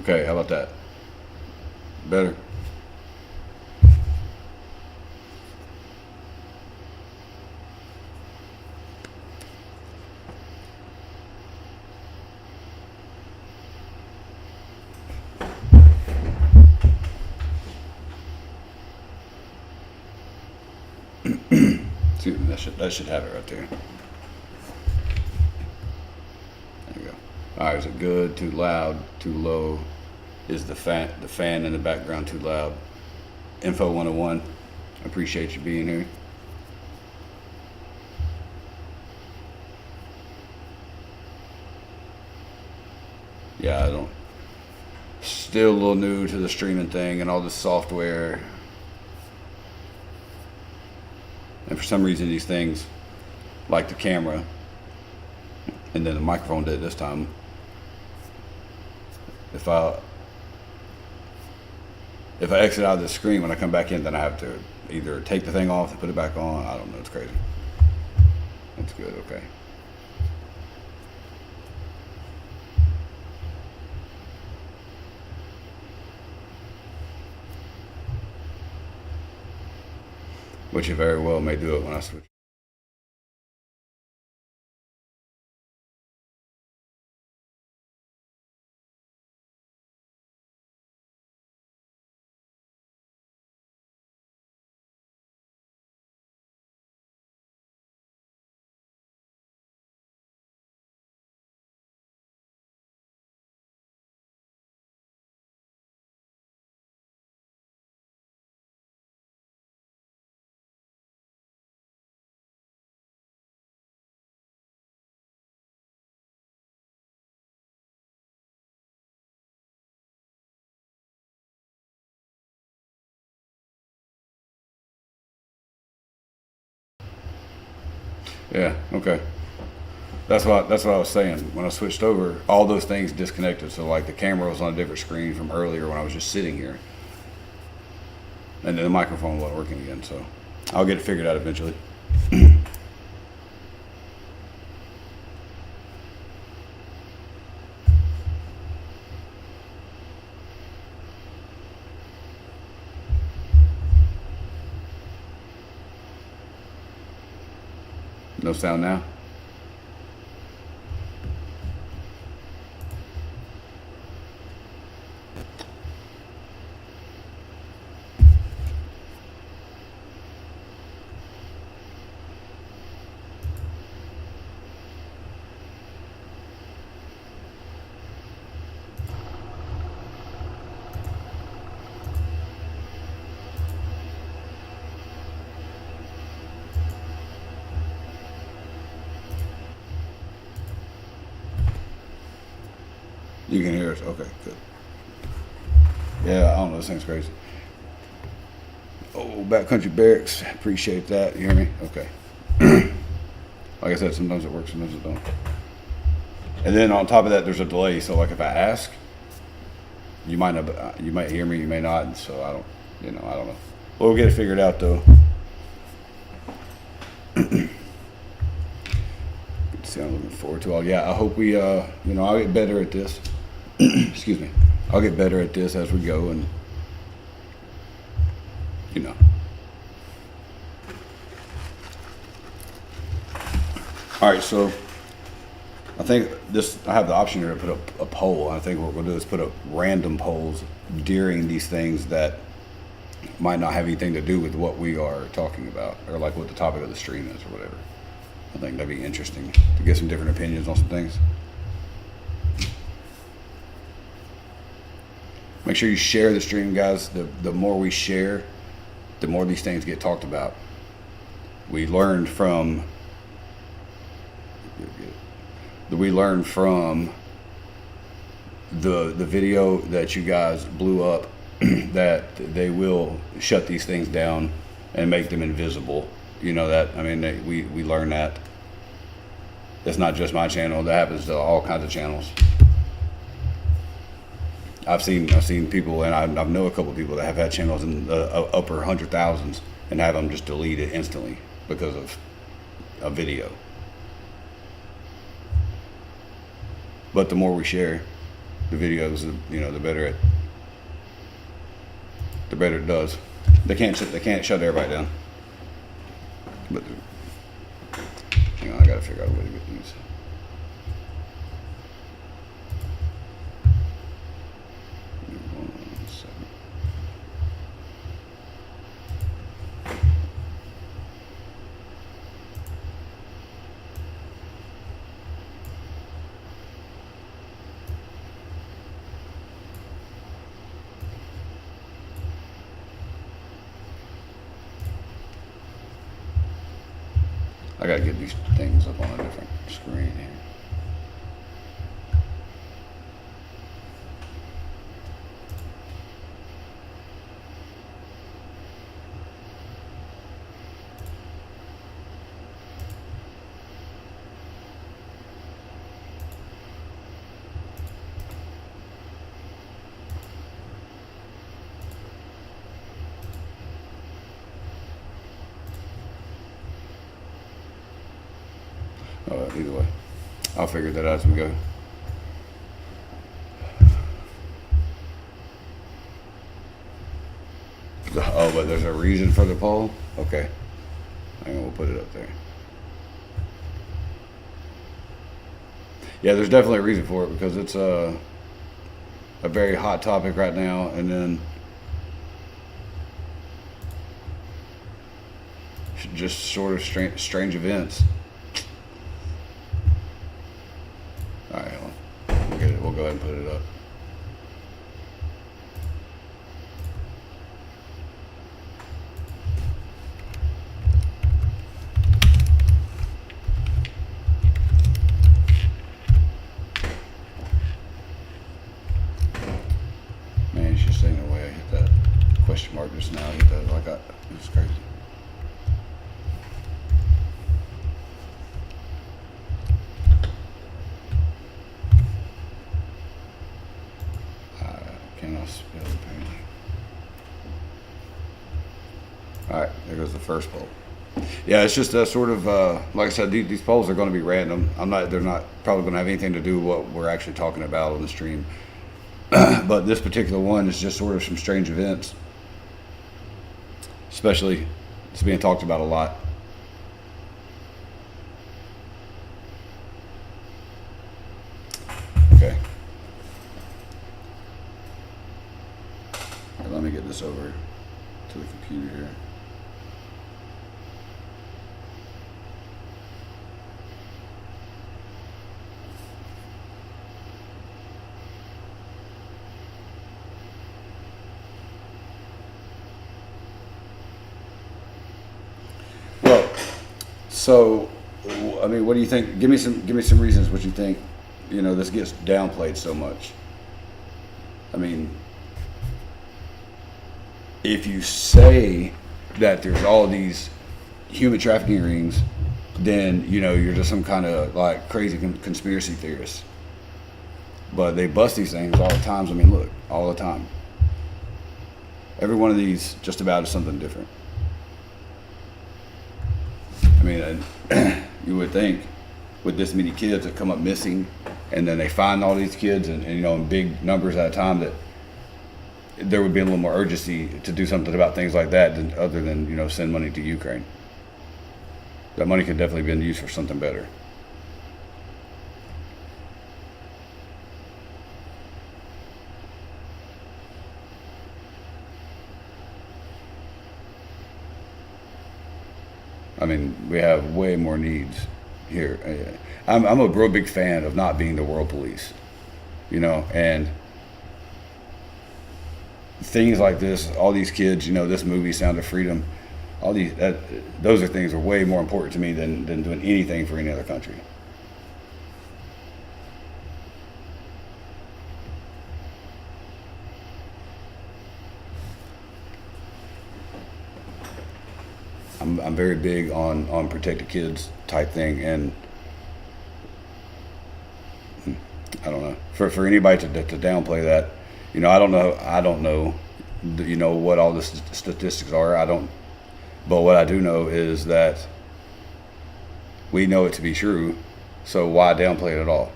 Okay, how about that? Better? See, that should have it right there. There you go. All right, is it good? Too loud? Too low? Is the fan in the background too loud? Info 101. Appreciate you being here. Yeah, I don't. Still a little new to the streaming thing and all this software. And for some reason, these things, like the camera, and then the microphone did this time. If I exit out of the screen when I come back in, then I have to either take the thing off and put it back on. I don't know. It's crazy. That's good. Okay. Which you very well may do it when I switch. Yeah. Okay. That's what I was saying. When I switched over, all those things disconnected. So like the camera was on a different screen from earlier when I was just sitting here, and then the microphone wasn't working again. So I'll get it figured out eventually. No sound now. You can hear us. Okay, good. Yeah, I don't know. This thing's crazy. Oh, Backcountry Barracks. Appreciate that. You hear me? Okay. Like I said, sometimes it works, sometimes it don't. And then on top of that, there's a delay. So like if I ask, you might not, you might hear me, you may not. And so I don't, I don't know. We'll get it figured out though. Good to see. I'm looking forward to all. Yeah, I hope we, I'll get better at this. Excuse me. I'll get better at this as we go, and All right, so I think I have the option here to put up a poll. I think what we're gonna do is put up random polls during these things that might not have anything to do with what we are talking about, or like what the topic of the stream is, or whatever. I think that'd be interesting to get some different opinions on some things. Make sure you share the stream, guys. The more we share, the more these things get talked about. We learned from the video that you guys blew up that they will shut these things down and make them invisible. You know that? I mean, we learned that. It's not just my channel. That happens to all kinds of channels. I've seen people, and I know a couple of people that have had channels in the upper 100,000s and have them just deleted instantly because of a video. But the more we share, the videos, the better it does. They can't shut everybody down. But hang on, I gotta figure out a way to get these. One second. I gotta get these things up on a different screen here. Either way, I'll figure that out as we go. Oh, but there's a reason for the poll? Okay. Hang on, we'll put it up there. Yeah, there's definitely a reason for it because it's a very hot topic right now, and then just sort of strange events. All right, we'll get it. We'll go ahead and put it up. Man, it's just ain't no way I hit that question mark just now. I hit that like it was crazy. Cannot spell apparently. All right, there goes the first poll. Yeah, it's just a sort of like I said, these polls are going to be random. They're not probably going to have anything to do with what we're actually talking about on the stream. But this particular one is just sort of some strange events, especially it's being talked about a lot. Okay. Let me get this over to the computer here. Well, so I mean, what do you think? Give me some reasons what you think, this gets downplayed so much. I mean, if you say that there's all these human trafficking rings, then you're just some kind of like crazy conspiracy theorist. But they bust these things all the time. I mean, look, all the time. Every one of these just about is something different. I mean, you would think with this many kids that come up missing, and then they find all these kids, and in big numbers at a time, that there would be a little more urgency to do something about things like that other than send money to Ukraine. That money could definitely be used for something better. I mean, we have way more needs here. I'm a real big fan of not being the world police, and things like this, all these kids, this movie Sound of Freedom, all these those are things that are way more important to me than doing anything for any other country. I'm very big on protect the kids type thing, and I don't know, for anybody to downplay that, I don't know what all the statistics are. But what I do know is that we know it to be true, so why downplay it at all?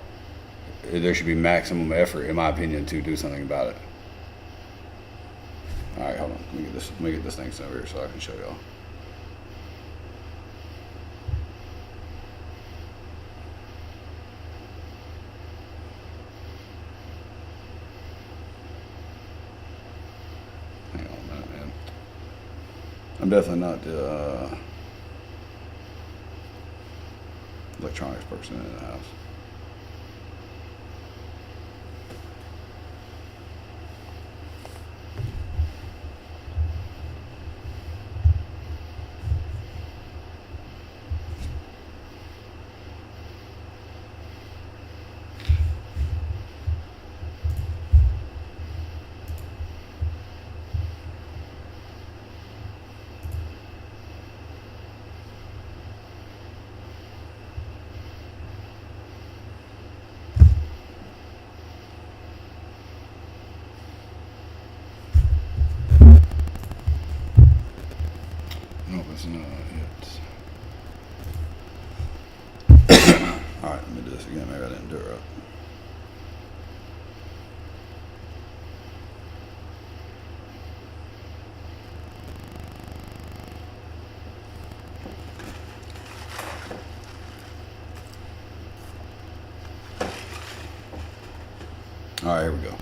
there should be maximum effort, in my opinion, to do something about it. All right, hold on. Let me get this thing over here so I can show y'all. Hang on a minute, man. I'm definitely not the electronics person in the house. No, it's not it. All right, let me do this again. Maybe I didn't do it right. All right, here we go.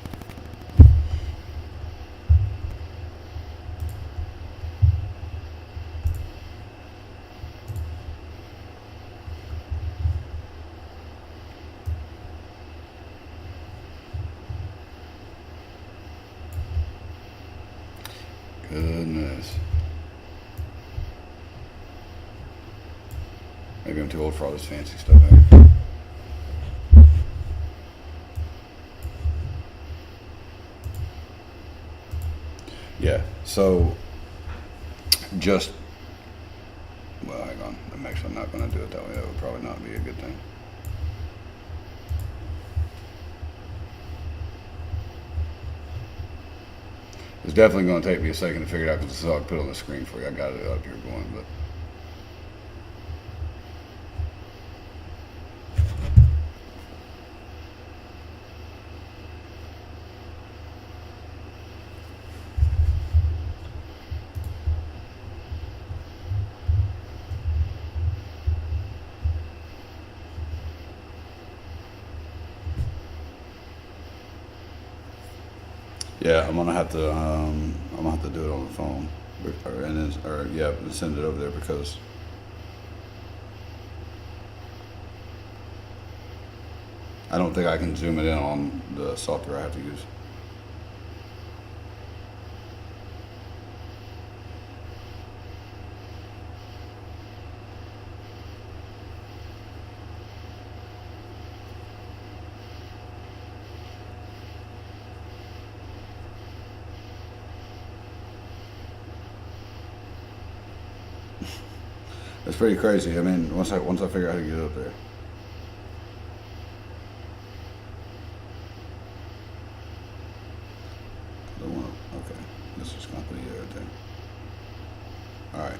Goodness. Maybe I'm too old for all this fancy stuff. Maybe. Yeah, so just, well, hang on. I'm actually not going to do it that way. That would probably not be a good thing. It's definitely going to take me a second to figure it out because this is all I put on the screen for you. I got it up here going, but. Yeah, I'm gonna have to do it on the phone, or send it over there because I don't think I can zoom it in on the software I have to use. It's pretty crazy. I mean, once I figure out how to get it up there. Okay, let's just copy everything. All right.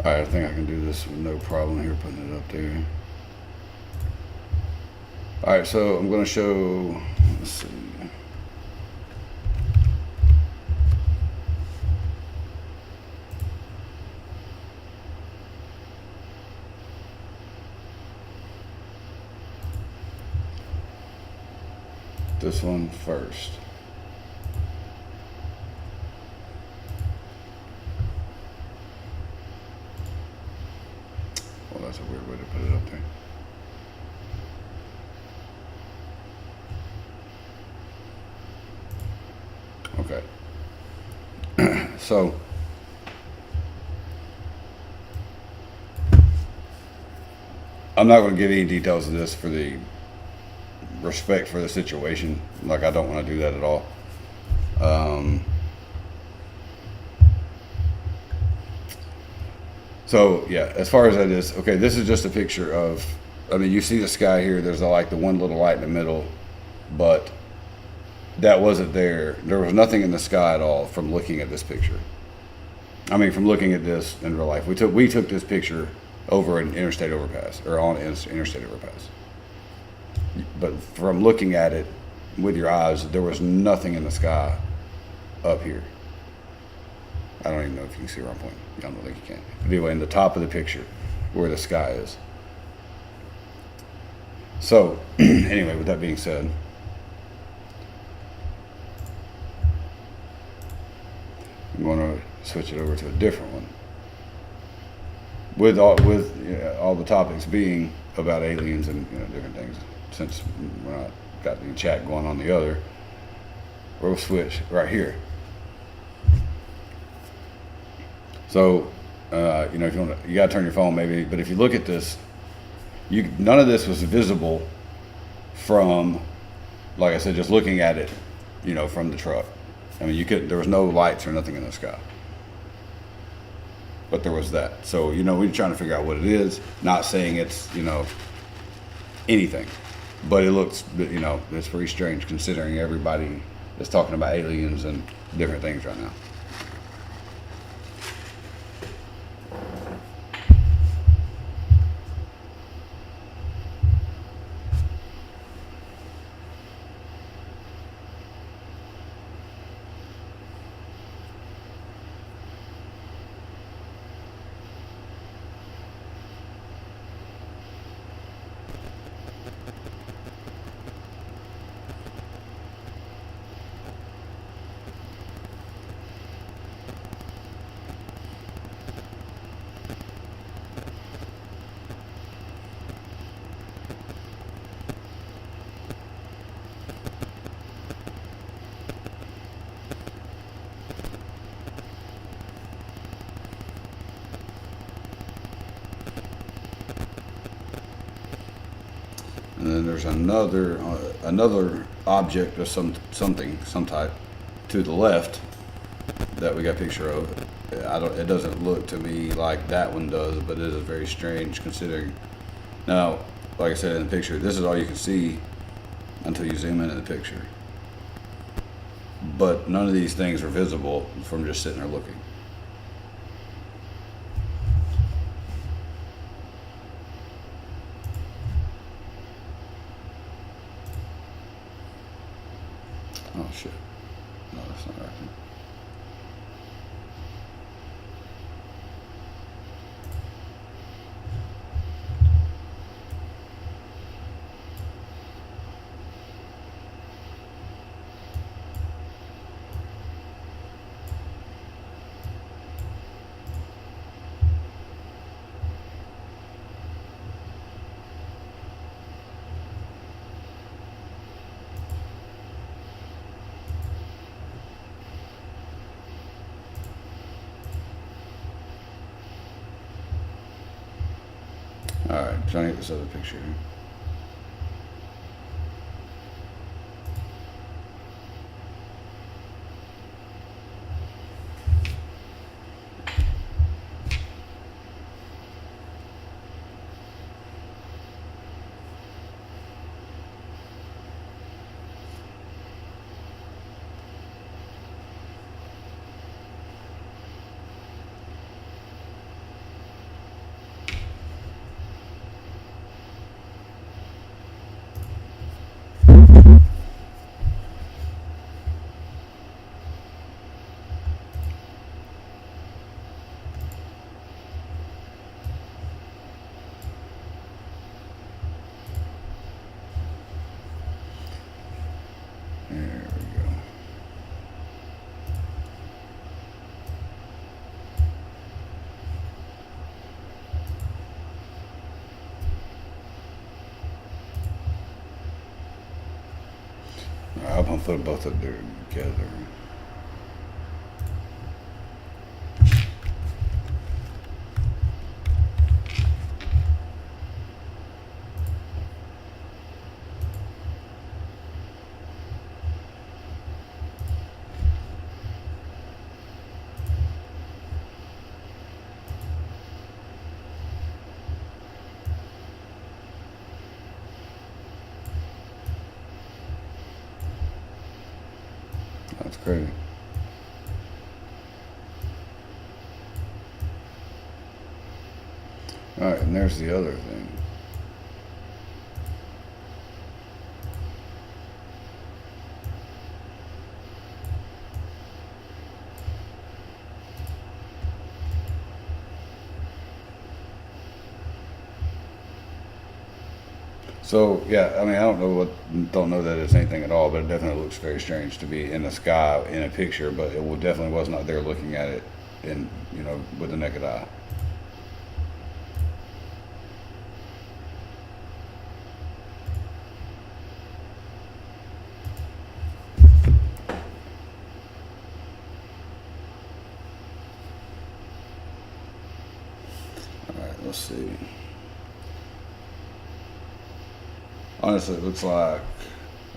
All right, I think I can do this with no problem here, putting it up there. All right, so I'm going to show, let's see. This one first. Well, that's a weird way to put it up there. So I'm not going to give any details of this for the respect for the situation. Like, I don't want to do that at all. So yeah, as far as that is, okay, this is just a picture of, I mean, you see the sky here, there's like the one little light in the middle, but that wasn't there. There was nothing in the sky at all from looking at this picture. I mean, from looking at this in real life. We took this picture over an interstate overpass, or on an interstate overpass. But from looking at it with your eyes, there was nothing in the sky up here. I don't even know if you can see where I'm pointing. I don't think you can. But anyway, in the top of the picture, where the sky is. So, anyway, with that being said, I'm going to switch it over to a different one. With all the topics being about aliens and different things, since we're not got the chat going on the other, we'll switch right here. So, if you want to, you got to turn your phone maybe, but if you look at this, none of this was visible from, like I said, just looking at it, from the truck. I mean, there was no lights or nothing in the sky. But there was that. So, we're trying to figure out what it is, not saying it's, anything. But it looks, it's pretty strange considering everybody is talking about aliens and different things right now. And then there's another object of some type to the left that we got a picture of. It doesn't look to me like that one does, but it is very strange considering. Now, like I said in the picture, this is all you can see until you zoom into the picture. But none of these things are visible from just sitting there looking. Oh shit. No, that's not right. Alright, trying to get this other picture here. There we go. Alright, I'm gonna put both of them together. That's crazy. All right, and there's the other thing. So yeah, I mean, I don't know that it's anything at all, but it definitely looks very strange to be in the sky in a picture. But it will definitely was not there looking at it, in with the naked eye. All right, let's see. Honestly, it looks like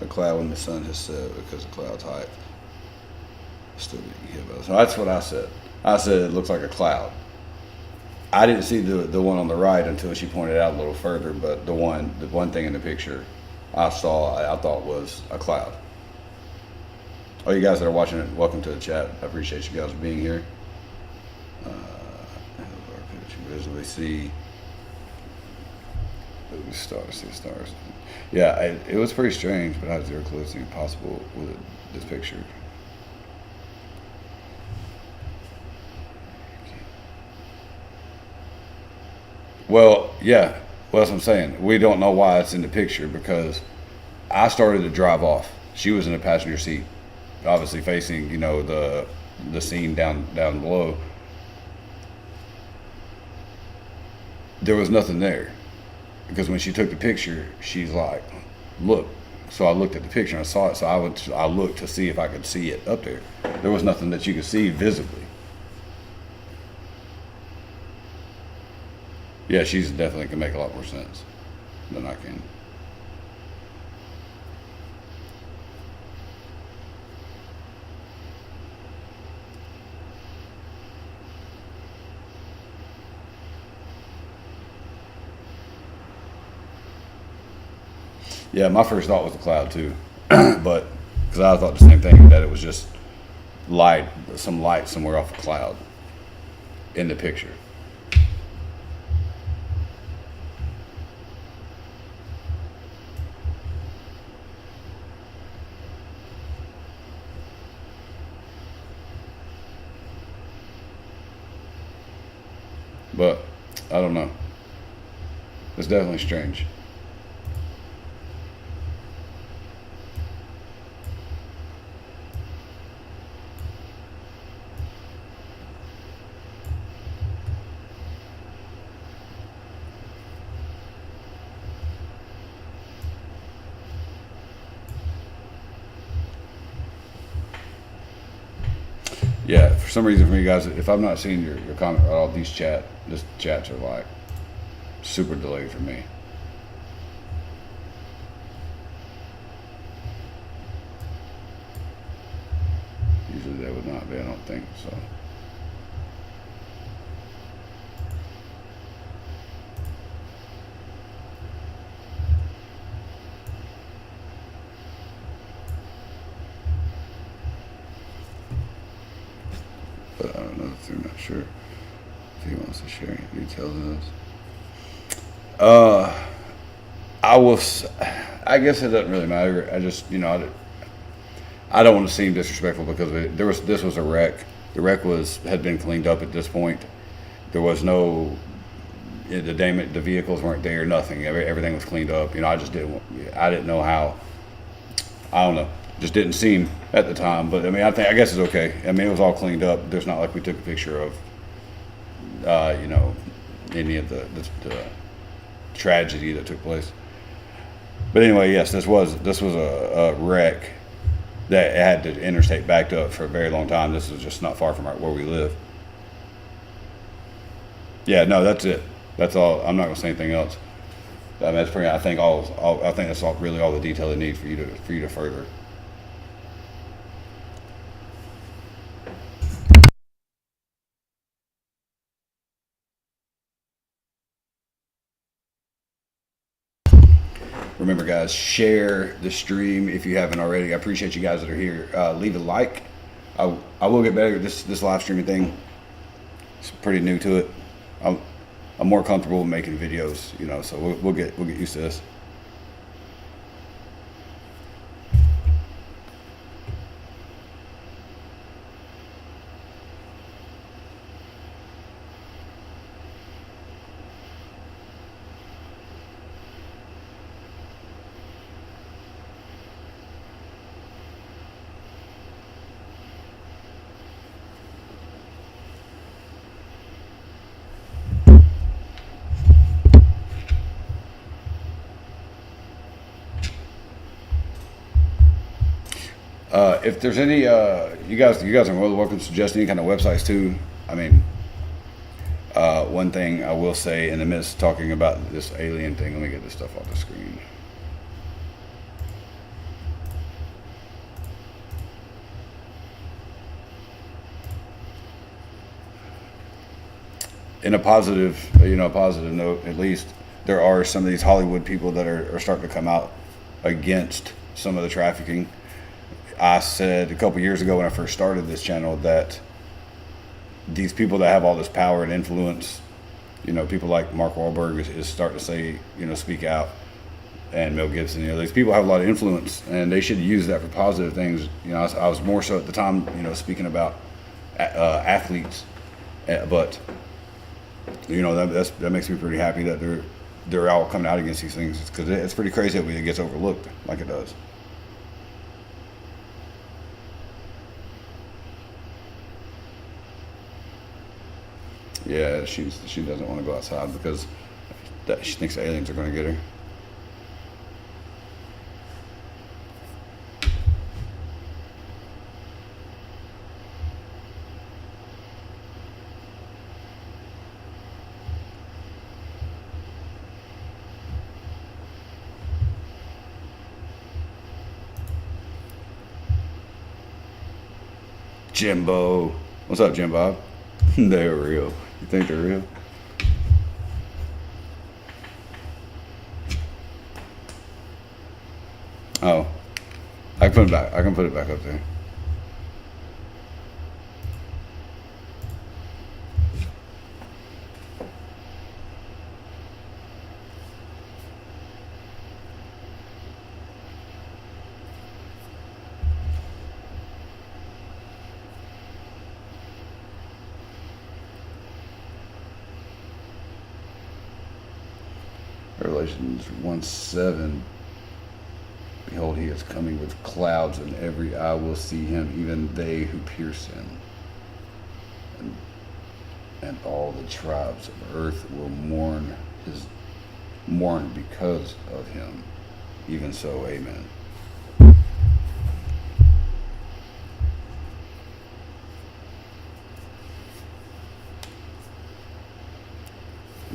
a cloud when the sun has set because of cloud's height. Still being hit by the sun. That's what I said. I said it looks like a cloud. I didn't see the one on the right until she pointed out a little further, but the one thing in the picture I saw I thought was a cloud. Oh, you guys that are watching it, welcome to the chat. I appreciate you guys being here. You visually see the stars, see the stars. Yeah, it was pretty strange, but I had zero clue it's even possible with this picture. Well, yeah, well, that's what I'm saying. We don't know why it's in the picture because I started to drive off. She was in the passenger seat, obviously facing the scene down below. There was nothing there because when she took the picture, she's like, "Look." So I looked at the picture and I saw it. So I looked to see if I could see it up there. There was nothing that you could see visibly. Yeah, she's definitely can make a lot more sense than I can. Yeah, my first thought was the cloud too, but because I thought the same thing that it was just light, some light somewhere off a cloud in the picture. But I don't know. It's definitely strange. Yeah, for some reason, for you guys, if I'm not seeing your comment, all these this chats are like super delayed for me. Usually they would not be. I don't think so. But I don't know if they're not sure if he wants to share any details of this. Uh, I will. I guess it doesn't really matter. I just, I don't want to seem disrespectful because this was a wreck. The wreck had been cleaned up at this point. There was no the damage. The vehicles weren't there. Nothing. Everything was cleaned up. I just didn't. I didn't know how. I don't know. Just didn't seem at the time. But I mean, I guess it's okay. I mean, it was all cleaned up. There's not like we took a picture of, any of the tragedy that took place. But anyway, yes, this was a wreck that had the interstate backed up for a very long time. This is just not far from where we live. Yeah, no, that's it. That's all. I'm not gonna say anything else. I mean, that's pretty. I think I think that's really all the detail they need for you to further. remember, guys, share the stream if you haven't already. I appreciate you guys that are here. Leave a like. I will get better at this live streaming thing. It's pretty new to it. I'm more comfortable with making videos, you know, so we'll get used to this. If there's any, you guys are more than welcome to suggest any kind of websites too. I mean, one thing I will say in the midst of talking about this alien thing, let me get this stuff off the screen. In a positive, positive note, at least there are some of these Hollywood people that are starting to come out against some of the trafficking. I said a couple years ago when I first started this channel that these people that have all this power and influence, you know, people like Mark Wahlberg is starting to say, you know, speak out, and Mel Gibson, you know, these people have a lot of influence and they should use that for positive things. You know, I was more so at the time, you know, speaking about athletes, but you know, that makes me pretty happy that they're all coming out against these things, because it's pretty crazy that it gets overlooked like it does. Yeah, she doesn't want to go outside because she thinks aliens are going to get her. Jimbo. What's up, Jim Bob? They're real. You think they're real? Oh, I can put it back. I can put it back up there. Revelations 1:7. Behold, he is coming with clouds, and every eye will see him, even they who pierce him. And all the tribes of earth will mourn because of him. Even so, amen.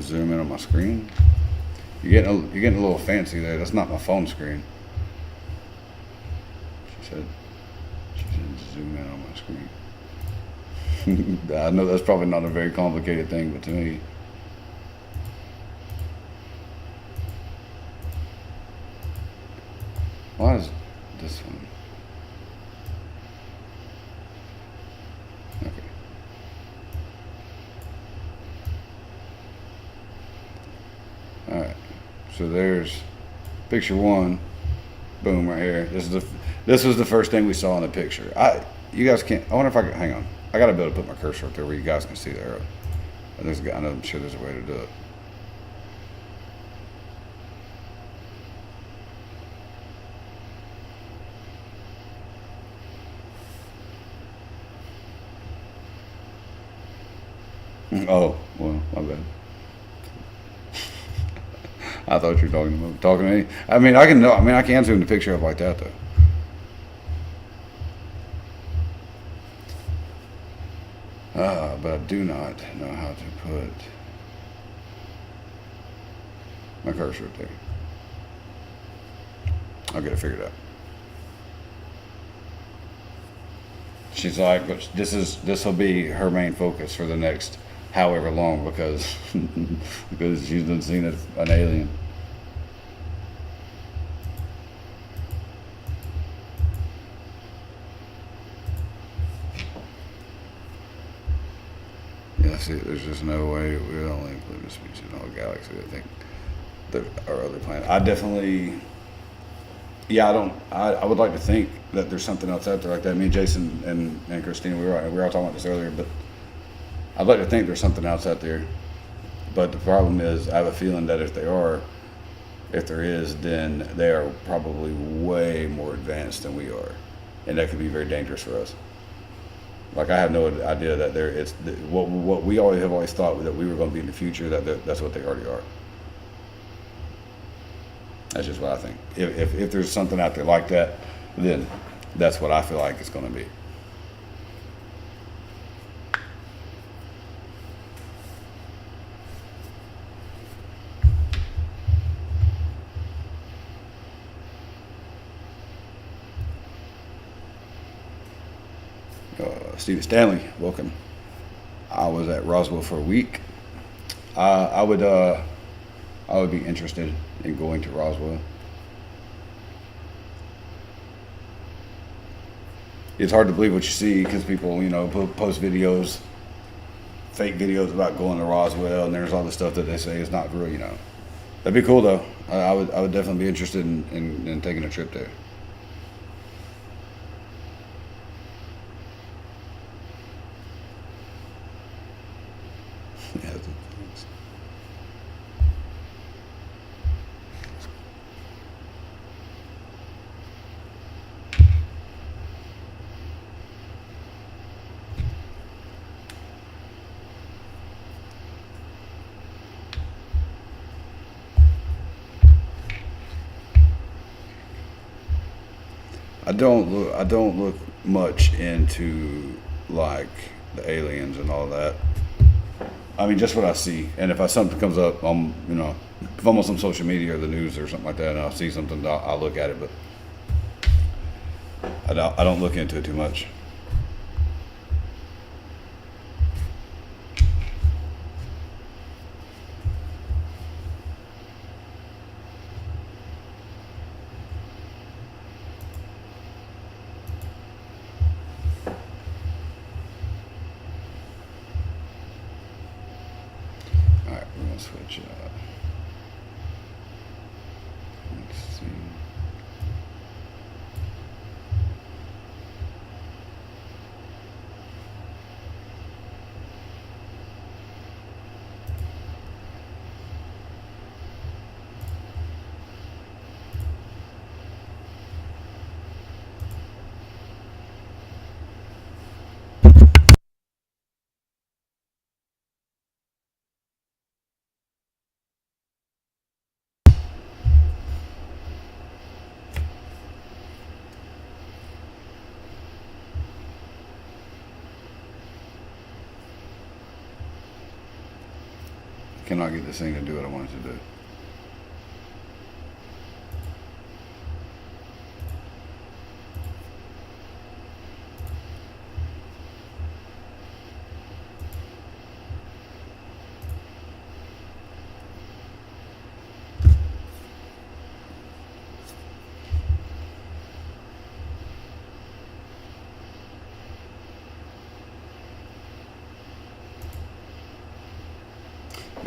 Zoom in on my screen. You're getting a little fancy there. That's not my phone screen. She said zoom in on my screen. I know that's probably not a very complicated thing, but to me. Why is this one? Okay. All right. So there's picture one. Boom, right here. This was the first thing we saw in the picture. You guys can't. I wonder if I can. Hang on. I gotta be able to put my cursor up there where you guys can see the arrow. And I'm sure there's a way to do it. Oh, well, my bad. I thought you were talking to me. I mean, I can zoom the picture up like that though. But I do not know how to put my cursor up there. I'll get it figured out. She's like, but this will be her main focus for the next however long, because she's been seeing an alien. I see. There's just no way we would only include a species in the whole galaxy. I think there are other planets. I definitely, yeah, I don't. I would like to think that there's something else out there like that. Me, Jason, and Christina, we were all talking about this earlier, but I'd like to think there's something else out there. But the problem is, I have a feeling that if there is, then they are probably way more advanced than we are, and that could be very dangerous for us. Like I have no idea that what we always have always thought that we were going to be in the future. That's what they already are. That's just what I think. If there's something out there like that, then that's what I feel like it's going to be. Stephen Stanley, welcome. I was at Roswell for a week. I would be interested in going to Roswell. It's hard to believe what you see because people, post videos, fake videos about going to Roswell, and there's all the stuff that they say is not real. That'd be cool though. I would definitely be interested in taking a trip there. Yeah, I don't look much into like the aliens and all that. I mean, just what I see, and if something comes up, if I'm on some social media or the news or something like that, and I see something, I'll look at it, but I don't look into it too much. All right, we're gonna switch. Let's see. Cannot get this thing to do what I want it to do.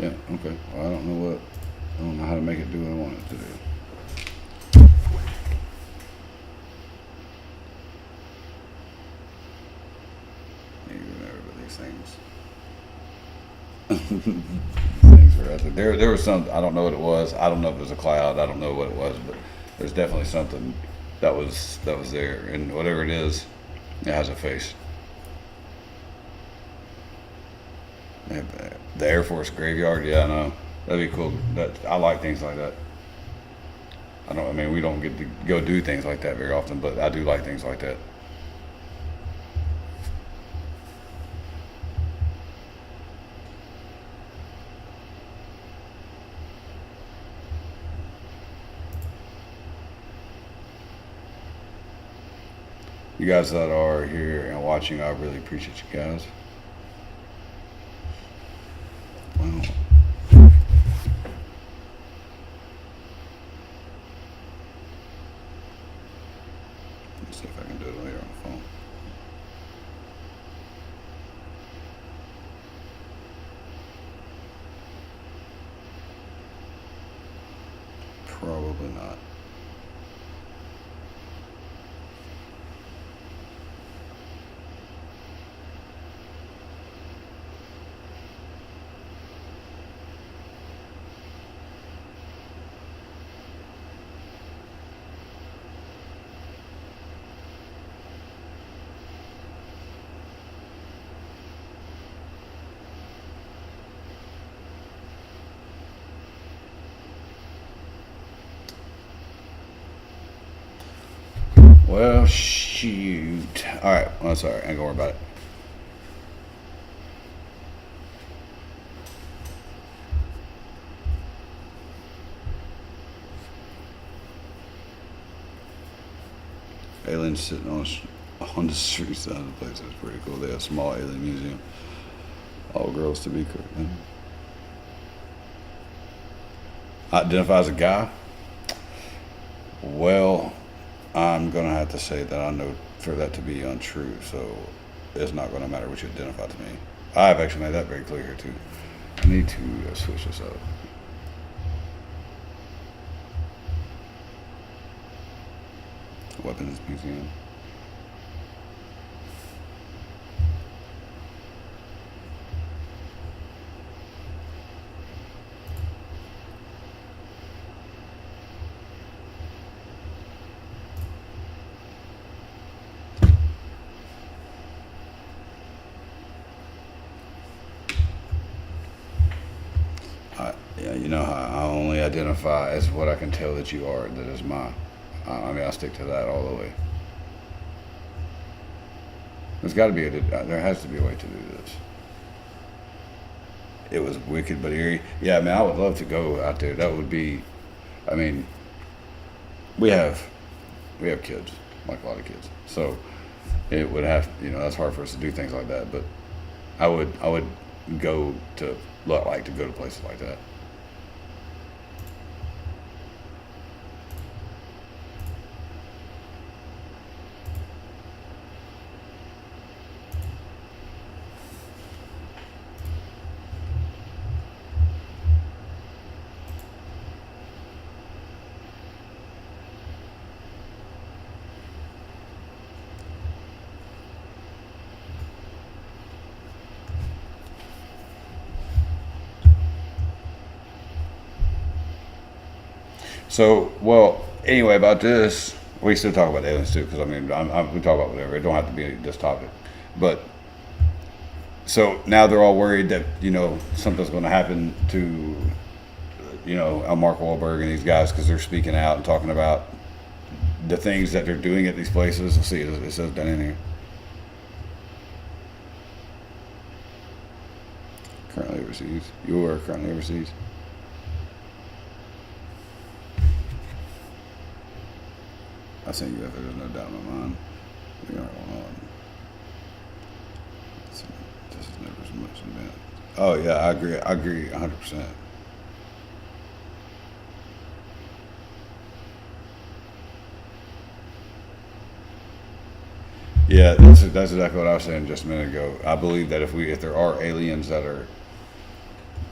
Yeah, okay. Well, I don't know how to make it do what I want it to do. You remember these things. Things were out there. There was some, I don't know what it was. I don't know if it was a cloud. I don't know what it was, but there's definitely something that was there. And whatever it is, it has a face. The Air Force graveyard, yeah, I know. That'd be cool. I like things like that. I mean, we don't get to go do things like that very often, but I do like things like that. You guys that are here and watching, I really appreciate you guys. Wow. Let's see if I can do it later on the phone. Well, shoot. All right. Well, sorry. I ain't gonna worry about it. Aliens sitting on the street side of the place. That's pretty cool. They have a small alien museum. All girls to be cooked. Identify as a guy? Well, I'm gonna have to say that I know for that to be untrue. So it's not gonna matter what you identify to me. I've actually made that very clear here too. I need to switch this up. Weapons museum. Yeah, you know how I only identify as what I can tell that you are. That is my. I mean, I stick to that all the way. There's got to be there has to be a way to do this. It was wicked but eerie. Yeah, I mean, I would love to go out there. That would be. I mean, we have we have kids, like a lot of kids. So it would have, that's hard for us to do things like that. But I would go to like to go to places like that. So, well, anyway, about this, we still talk about aliens too, because I mean, we talk about whatever. It don't have to be this topic, but so now they're all worried that something's going to happen to Mark Wahlberg and these guys because they're speaking out and talking about the things that they're doing at these places. Let's see, it says down in here. Currently overseas. You are currently overseas. I think that there's no doubt in my mind. We are on. This is never as much as that. Oh yeah, I agree. I agree 100%. Yeah, that's exactly what I was saying just a minute ago. I believe that if there are aliens that are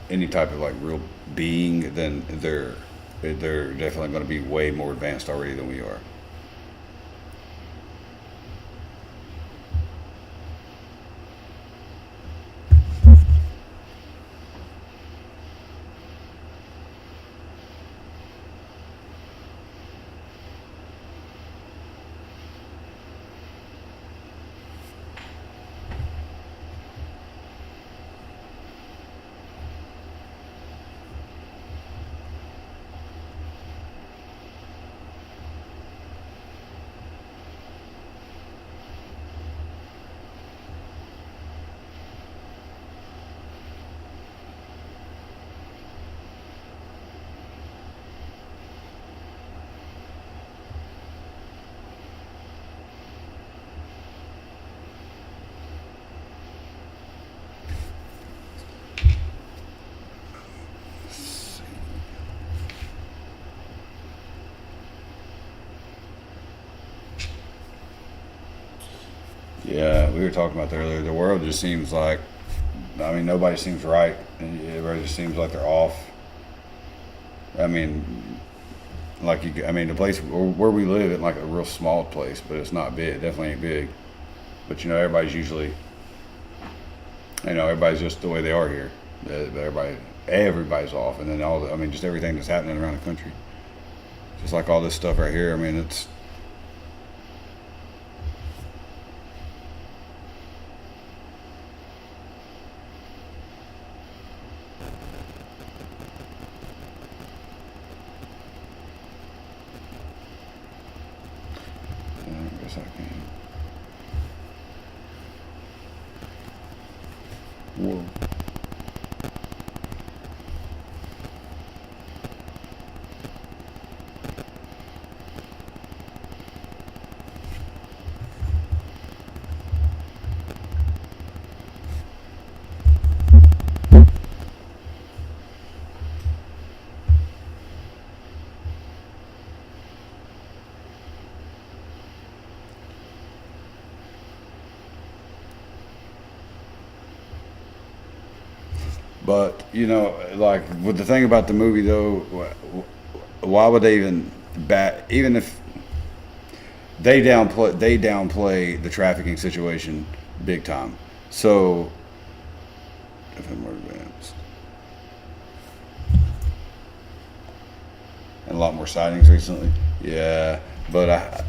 any type of like real being, then they're definitely going to be way more advanced already than we are. Yeah, we were talking about that earlier. The world just seems like, I mean, nobody seems right, and everybody just seems like they're off. I mean, I mean, the place where we live is like a real small place, but it's not big. It definitely ain't big. But everybody's usually, everybody's just the way they are here. Everybody's off, and then I mean, just everything that's happening around the country. Just like all this stuff right here. I mean, it's Yes, I can. Whoa. But you know, like with the thing about the movie though, why would they even bat? Even if they downplay the trafficking situation big time. So, if I'm more advanced, and a lot more sightings recently. Yeah, but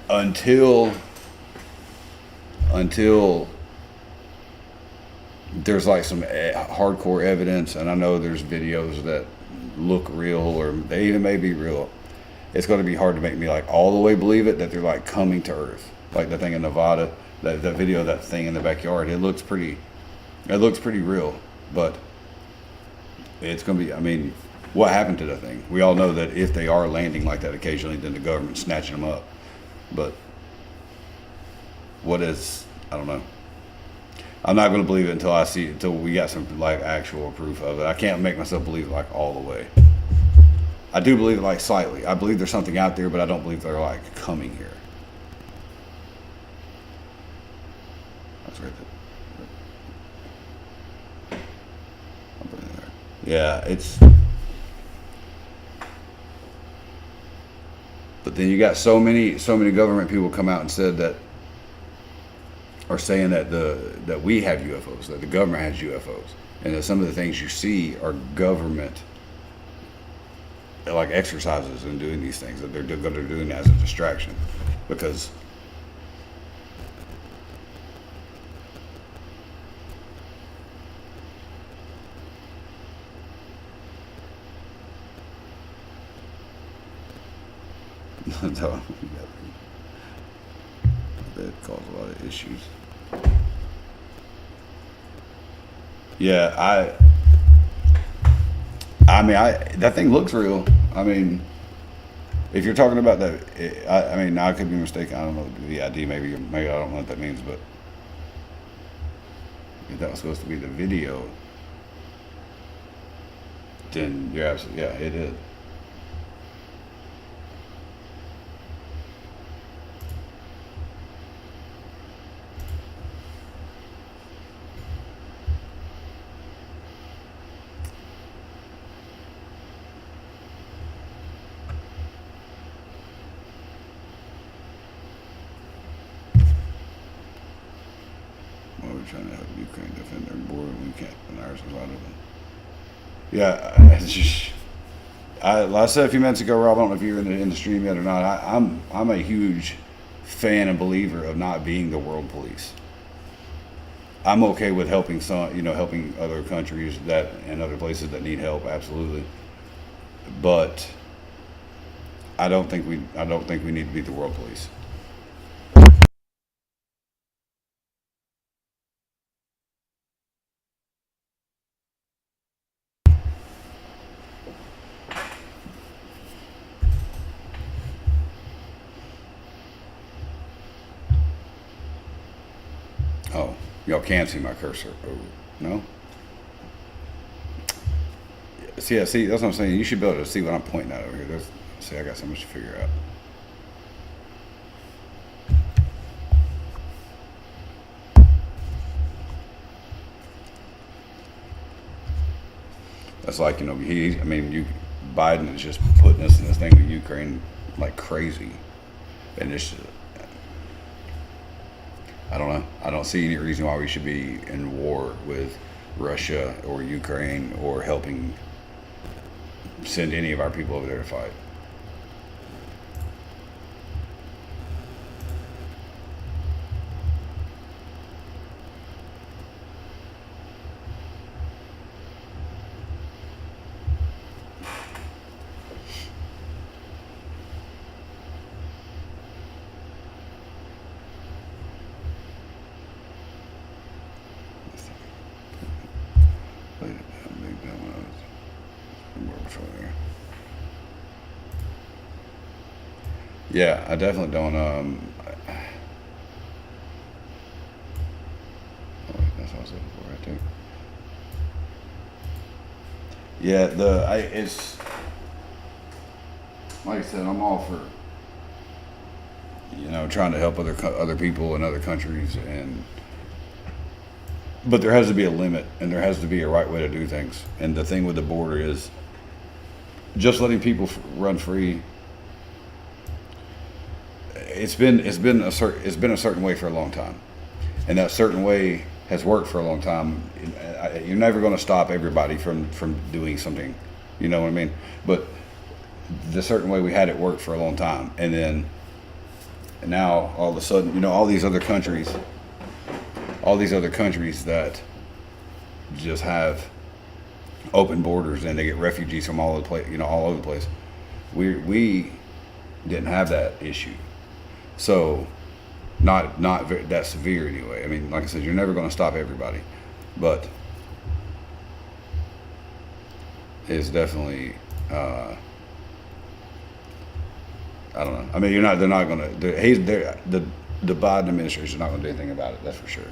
until until there's like some hardcore evidence, and I know there's videos that look real or they even may be real. It's going to be hard to make me like all the way believe it that they're like coming to Earth, like the thing in Nevada, that video of that thing in the backyard. It looks pretty real, but it's going to be. I mean, what happened to the thing? We all know that if they are landing like that occasionally, then the government's snatching them up. But what is? I don't know. I'm not going to believe it until we got some like actual proof of it. I can't make myself believe it like all the way. I do believe it like slightly. I believe there's something out there, but I don't believe they're like coming here. That's right there. I'll put it there. Yeah, it's. But then you got so many government people come out and said that, are saying that that we have UFOs, that the government has UFOs, and that some of the things you see are government like exercises and doing these things, that they're doing as a distraction, because that causes a lot of issues. Yeah, I mean, that thing looks real. I mean, if you're talking about that, I mean, I could be mistaken. I don't know the ID. Maybe I don't know what that means, but if that was supposed to be the video, then you're absolutely, yeah, it is. Well, we're trying to help Ukraine defend their border. We can't, and ours is out of them. Yeah, it's just. Like I said a few minutes ago, Rob. I don't know if you're in the stream yet or not. I'm a huge fan and believer of not being the world police. I'm okay with helping helping other countries that and other places that need help, absolutely. But I don't think we need to be the world police. Oh, y'all can see my cursor. Oh, no. See, see, that's what I'm saying. You should be able to see what I'm pointing at over here. See, I got so much to figure out. That's like I mean, Biden is just putting us in this thing with Ukraine like crazy, and it's I don't know. I don't see any reason why we should be in war with Russia or Ukraine or helping send any of our people over there to fight. Yeah, I definitely don't. Oh, wait, that's what I was looking for right there. Yeah, it's like I said, I'm all for trying to help other people in other countries, but there has to be a limit, and there has to be a right way to do things. And the thing with the border is just letting people run free. It's been a certain way for a long time, and that certain way has worked for a long time. You're never going to stop everybody from doing something, you know what I mean? But the certain way we had it worked for a long time, and now all of a sudden, all these other countries that just have open borders and they get refugees from all over the place, all over the place. We didn't have that issue, so not that severe anyway. I mean, like I said, you're never going to stop everybody, but it's definitely. I don't know. I mean, they're not going to. The Biden administration is not going to do anything about it. That's for sure.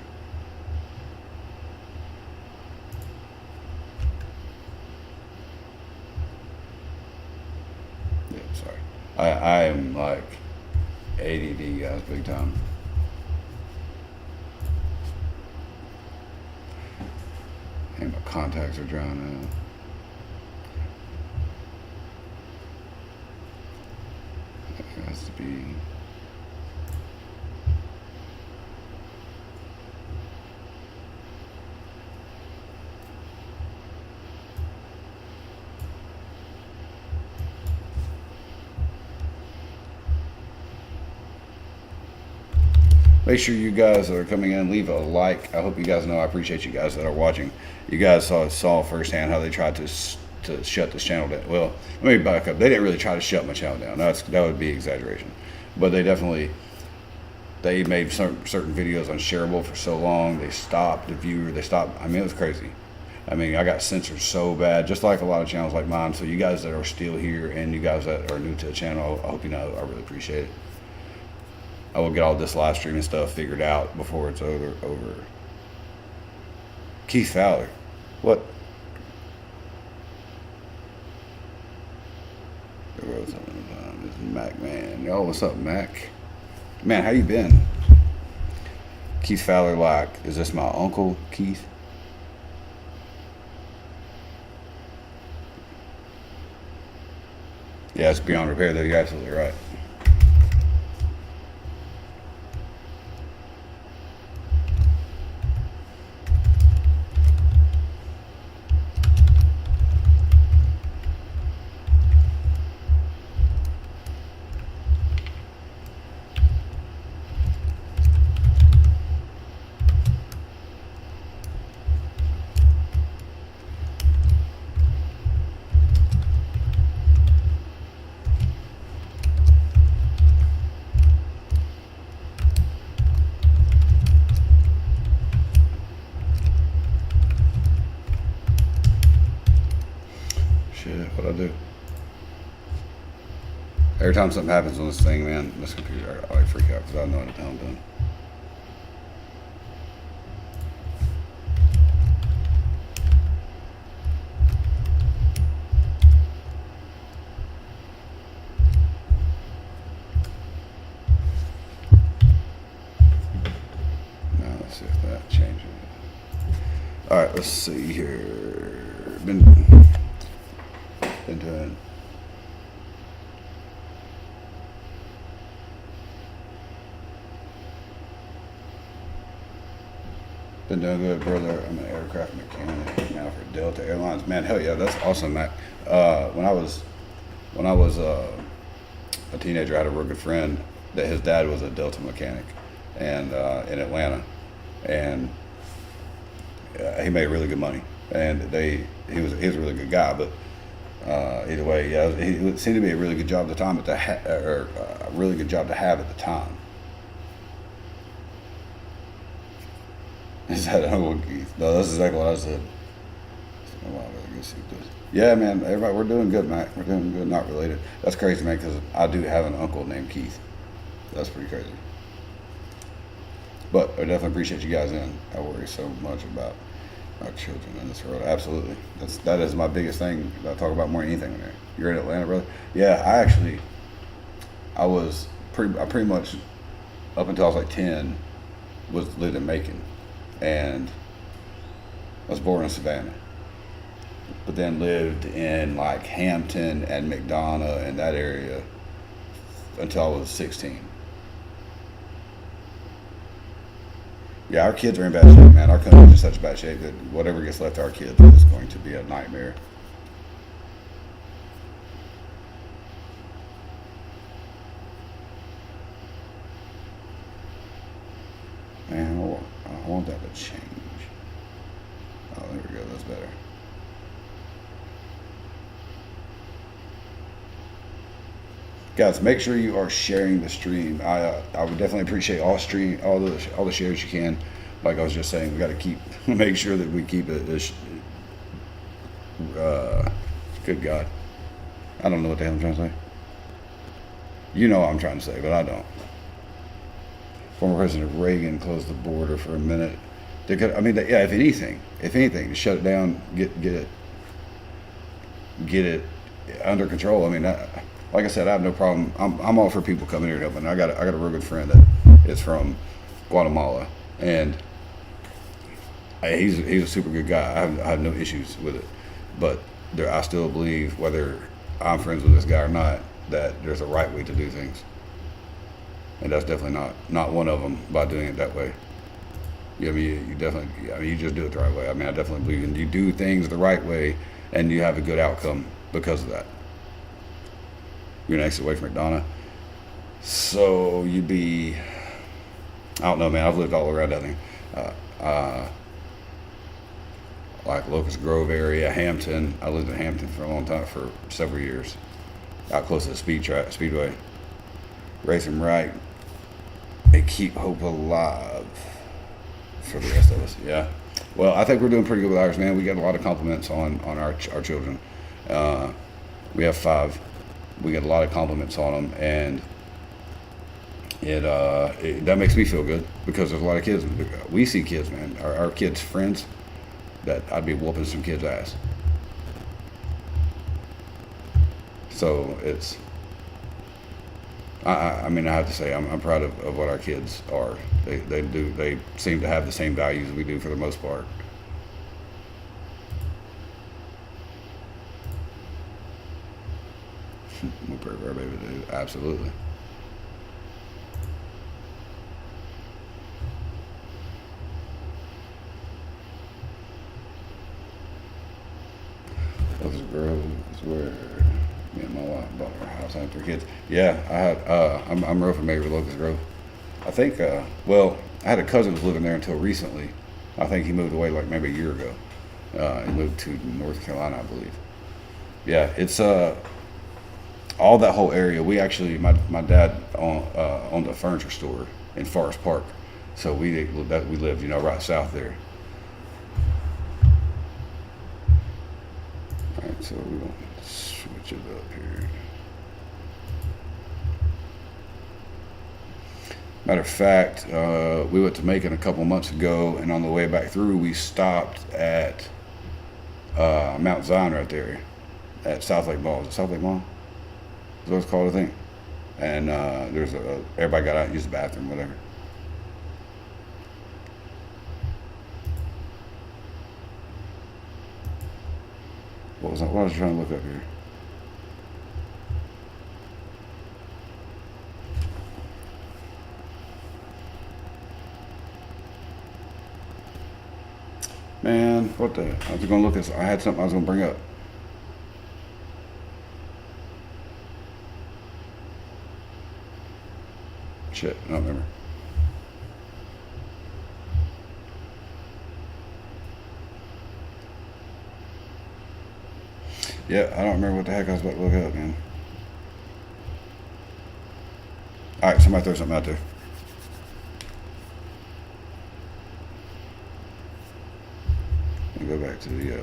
Yeah, sorry. I am like ADD guys, big time. And my contacts are drowning out. It has to be. Make sure you guys that are coming in leave a like. I hope you guys know I appreciate you guys that are watching. You guys saw firsthand how they tried to shut this channel down. Well, let me back up. They didn't really try to shut my channel down. That would be exaggeration. But they made certain videos unshareable for so long. They stopped the viewer. They stopped. I mean, it was crazy. I mean, I got censored so bad, just like a lot of channels like mine. So you guys that are still here and you guys that are new to the channel, I hope you know I really appreciate it. I will get all this live streaming stuff figured out before it's over. Keith Fowler. What? This is Mac, man. Yo, what's up, Mac? Man, how you been? Keith Fowler, like, is this my uncle, Keith? Yeah, it's beyond repair, though. You're absolutely right. Shit, what'd I do? Every time something happens on this thing, man, this computer, I freak out because I know what the hell I'm doing. Now let's see if that changes. All right, let's see here. Been doing. Been doing good, brother. I'm an aircraft mechanic now for Delta Airlines. Man, hell yeah, that's awesome, Mac. When I was a teenager, I had a real good friend that his dad was a Delta mechanic, and in Atlanta, and he made really good money, and he was a really good guy. But either way, yeah, it seemed to be a really good job at the time, or a really good job to have at the time. Is that Uncle Keith? No, that's exactly what I said. Oh, wow, I really good see this. Yeah, man. Everybody, we're doing good, Mac. We're doing good. Not related. That's crazy, man. Because I do have an uncle named Keith. That's pretty crazy. But I definitely appreciate you guys in. I worry so much about our children in this world. Absolutely. That is my biggest thing that I talk about more than anything. There. You're in Atlanta, brother. Yeah, I pretty much up until I was like 10 was lived in Macon, and I was born in Savannah, but then lived in like Hampton and McDonough and that area until I was 16. Yeah, our kids are in bad shape, man. Our country's in such bad shape that whatever gets left to our kids is going to be a nightmare. Man, I want that to change. Oh, there we go. That's better. Guys, make sure you are sharing the stream. I would definitely appreciate all the shares you can. Like I was just saying, we got to keep make sure that we keep it. Good God, I don't know what the hell I'm trying to say. You know what I'm trying to say, but I don't. Former President Reagan closed the border for a minute. They could, I mean, yeah. If anything, to shut it down, get it under control. I mean, like I said, I have no problem. I'm all for people coming here and helping. I got a real good friend that is from Guatemala, and he's a super good guy. I have no issues with it, but I still believe, whether I'm friends with this guy or not, that there's a right way to do things, and that's definitely not one of them by doing it that way. You know, I mean, you definitely, I mean, you just do it the right way. I mean, I definitely believe in you do things the right way, and you have a good outcome because of that. You're an exit away from McDonough, so you'd be, I don't know, man. I've lived all around down there. Like Locust Grove area, Hampton. I lived in Hampton for a long time, for several years, out close to the Speedway. Race them right and keep hope alive for the rest of us. Yeah. Well, I think we're doing pretty good with ours, man. We get a lot of compliments on our children. We have 5. We get a lot of compliments on them, and that makes me feel good, because there's a lot of kids. We see kids, man. Our kids' friends, that I'd be whooping some kids' ass. So it's, I mean, I have to say, I'm proud of what our kids are. They seem to have the same values we do for the most part. We pray for our baby, dude. Absolutely. Those girls is where me and my wife bought our house. I had 3 kids. Yeah, I'm real familiar with Locust Grove. I think, well, I had a cousin who was living there until recently. I think he moved away like maybe a year ago. He moved to North Carolina, I believe. Yeah, it's all that whole area. We actually, my dad owned a furniture store in Forest Park, so we lived, right south there. All right, so we're gonna switch it up here. Matter of fact, we went to Macon a couple months ago, and on the way back through, we stopped at Mount Zion right there at South Lake Mall. Is it South Lake Mall? Is what it's called, I think. And there's everybody got out and used the bathroom, whatever. What was I trying to look up here? Man, what the? I was gonna look at. I had something I was gonna bring up. Shit, I don't remember. Yeah, I don't remember what the heck I was about to look up, man. All right, somebody throw something out there. Let me go back to the.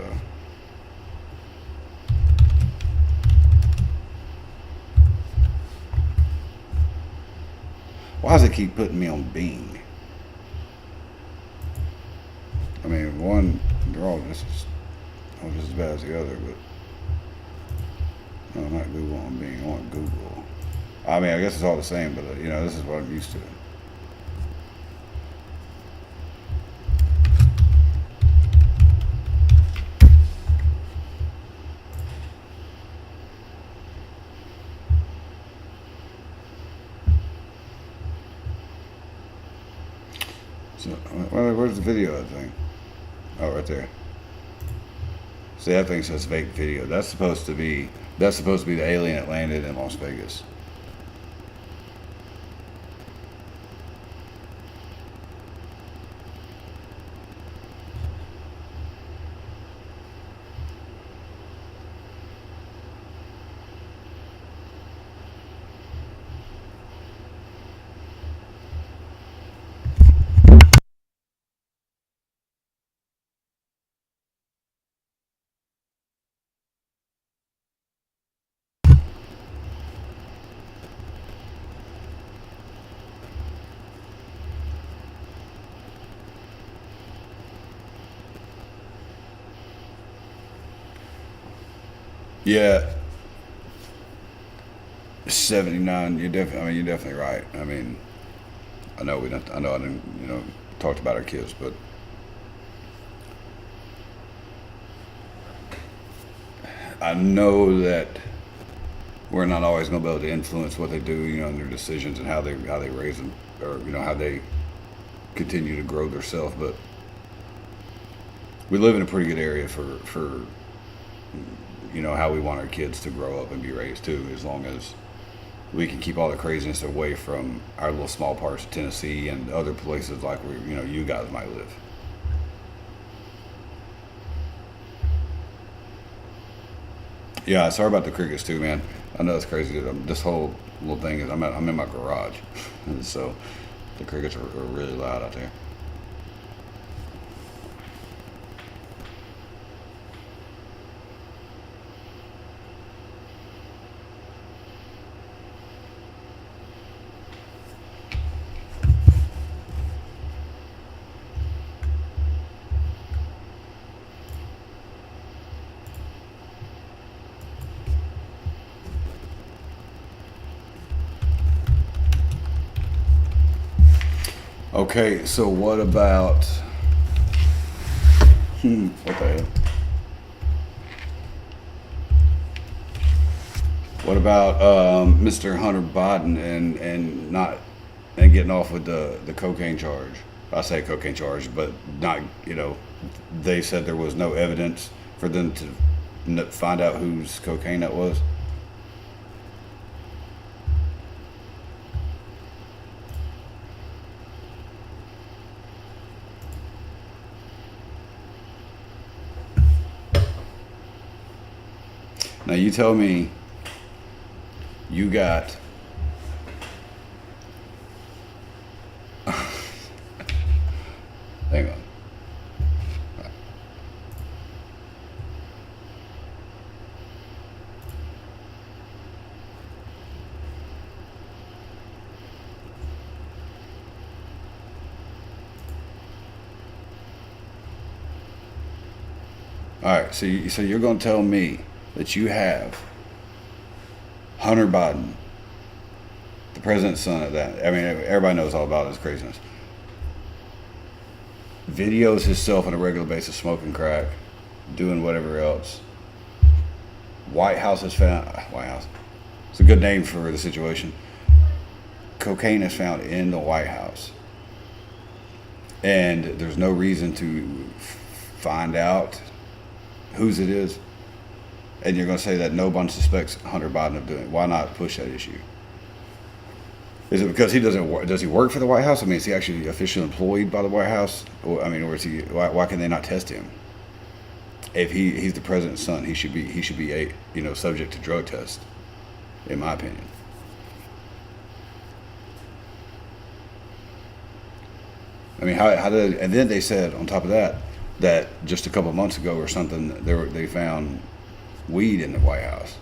Why does it keep putting me on Bing? I mean, one, they're all just as bad as the other, but no, not Google on Bing. I want Google. I mean, I guess it's all the same, but this is what I'm used to. So, where's the video of that thing? Oh, right there. See, that thing says fake video. That's supposed to be the alien that landed in Las Vegas. Yeah, 79. You're definitely right. I mean, I know we don't. I know I didn't. Talked about our kids, but I know that we're not always going to be able to influence what they do. And their decisions and how they raise them, or how they continue to grow themselves. But we live in a pretty good area for how we want our kids to grow up and be raised too, as long as we can keep all the craziness away from our little small parts of Tennessee and other places like where you guys might live. Yeah, sorry about the crickets too, man. I know it's crazy. This whole little thing is I'm in my garage, so the crickets are really loud out there. Okay, so what about what the hell? What about Mr. Hunter Biden and getting off with the cocaine charge? I say cocaine charge, but not they said there was no evidence for them to find out whose cocaine that was. Now you tell me you got hang on. All right, so you're going to tell me that you have Hunter Biden, the president's son of that. I mean, everybody knows all about his craziness. Videos himself on a regular basis smoking crack, doing whatever else. White House has found White House. It's a good name for the situation. Cocaine is found in the White House, and there's no reason to find out whose it is. And you're going to say that no one suspects Hunter Biden of doing it. Why not push that issue? Is it because he does he work for the White House? I mean, is he actually officially employed by the White House? Or is he? Why can they not test him? If he's the president's son, he should be subject to drug test, in my opinion. I mean, how did? And then they said on top of that just a couple of months ago or something, they found weed in the White House.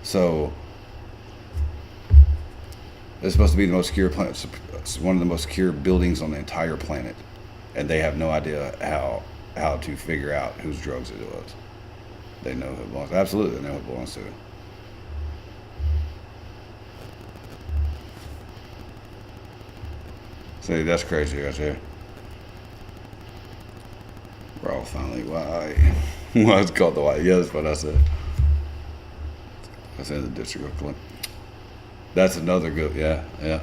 So It's supposed to be the most secure planet, it's one of the most secure buildings on the entire planet, and they have no idea how to figure out whose drugs it was. They know who it belongs. Absolutely, they know who it belongs to. See, that's crazy right there. Raw finally white. Well, it's called the white. Yeah, that's what I said. I said the District of Columbia. That's another good. Yeah, yeah.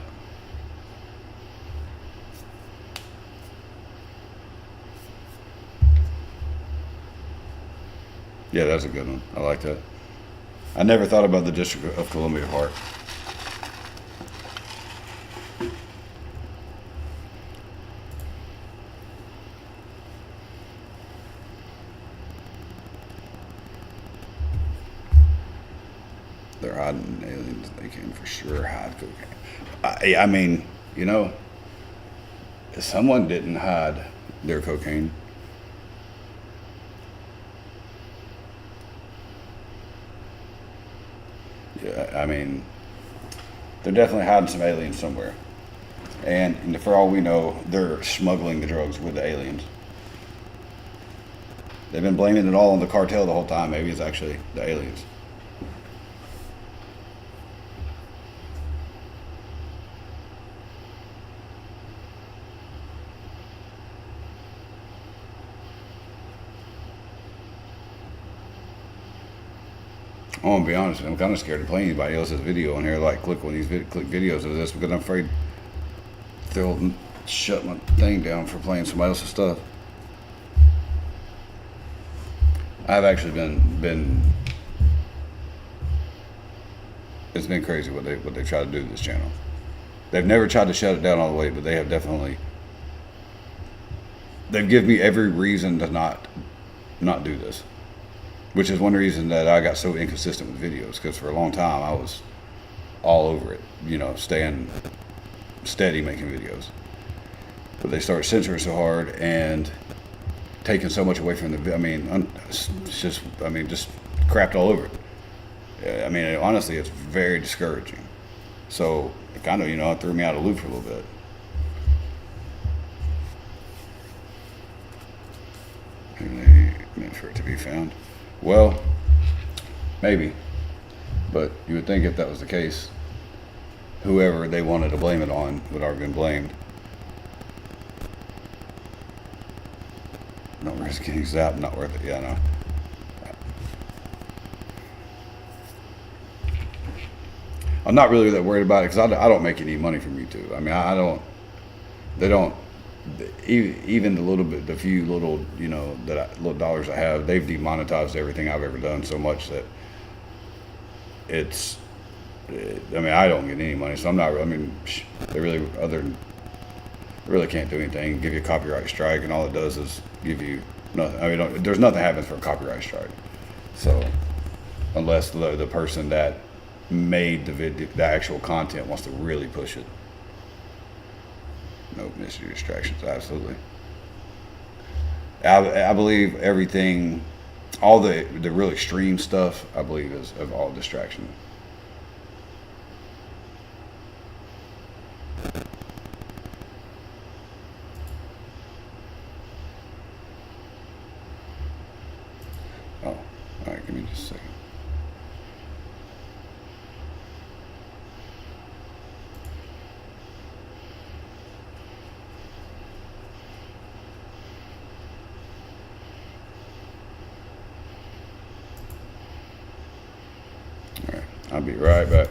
Yeah, that's a good one. I like that. I never thought about the District of Columbia part. They're hiding aliens. They can for sure hide cocaine. I mean, you know, someone didn't hide their cocaine. Yeah, I mean, they're definitely hiding some aliens somewhere. And for all we know, they're smuggling the drugs with the aliens. They've been blaming it all on the cartel the whole time. Maybe it's actually the aliens. I'm gonna be honest, I'm kind of scared to play anybody else's video on here. Like, click one of these click videos of this because I'm afraid they'll shut my thing down for playing somebody else's stuff. I've actually been. It's been crazy what they try to do to this channel. They've never tried to shut it down all the way, but they have definitely. They've given me every reason to not do this, which is one reason that I got so inconsistent with videos because for a long time I was all over it, staying steady making videos. But they started censoring so hard and taking so much away from the. I mean, it's just just crapped all over it. I mean, honestly, it's very discouraging. So it kind of it threw me out of the loop for a little bit. And they meant for it to be found. Well, maybe, but you would think if that was the case, whoever they wanted to blame it on would already been blamed. Not risk getting zapped, not worth it. Yeah, no. I'm not really that worried about it because I don't make any money from YouTube. I mean, I don't. They don't. Even the little bit, the few little, little dollars I have, they've demonetized everything I've ever done so much that it's. I mean, I don't get any money, so I'm not. I mean, they really they really can't do anything. Give you a copyright strike, and all it does is give you nothing. I mean, there's nothing happens for a copyright strike. So, unless the person that made the actual content wants to really push it. No mystery distractions, absolutely. I believe everything, all the real extreme stuff, I believe is of all distraction. Oh, all right, give me just a second. All right, I'll be right back.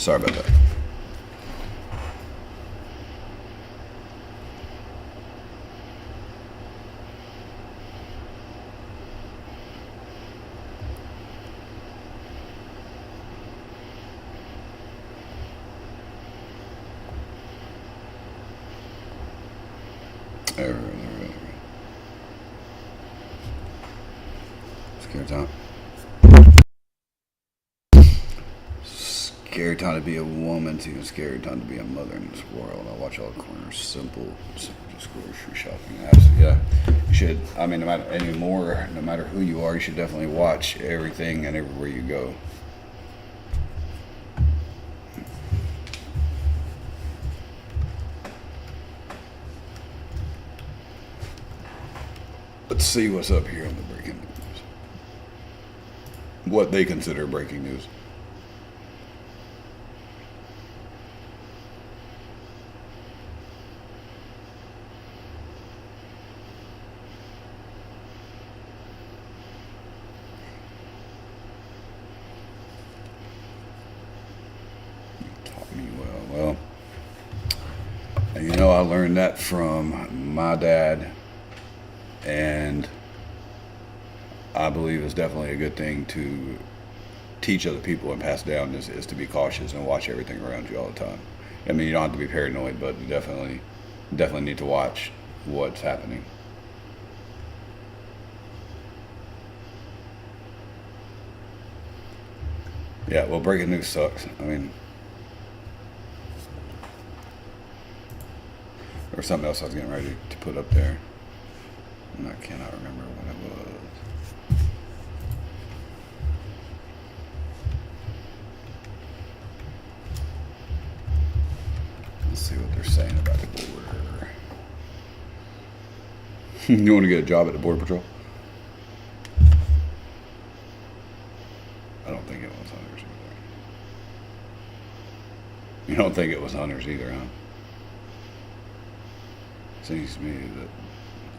Sorry about that. There we go. Scary time. Scary time to be a woman. It's even scary time to be a mother in this world. I watch all the corners. Simple just grocery shopping. Absolutely, yeah. You should. I mean, no matter who you are, you should definitely watch everything and everywhere you go. Let's see what's up here on the breaking news. What they consider breaking news. Taught me well. And you know, I learned that from my dad. And I believe it's definitely a good thing to teach other people and pass down is to be cautious and watch everything around you all the time. I mean, you don't have to be paranoid, but you definitely need to watch what's happening. Yeah, well, breaking news sucks. I mean, there was something else I was getting ready to put up there. And I cannot remember what it was. Let's see what they're saying about the border. You want to get a job at the Border Patrol? I don't think it was hunters either. You don't think it was hunters either, huh? Seems to me that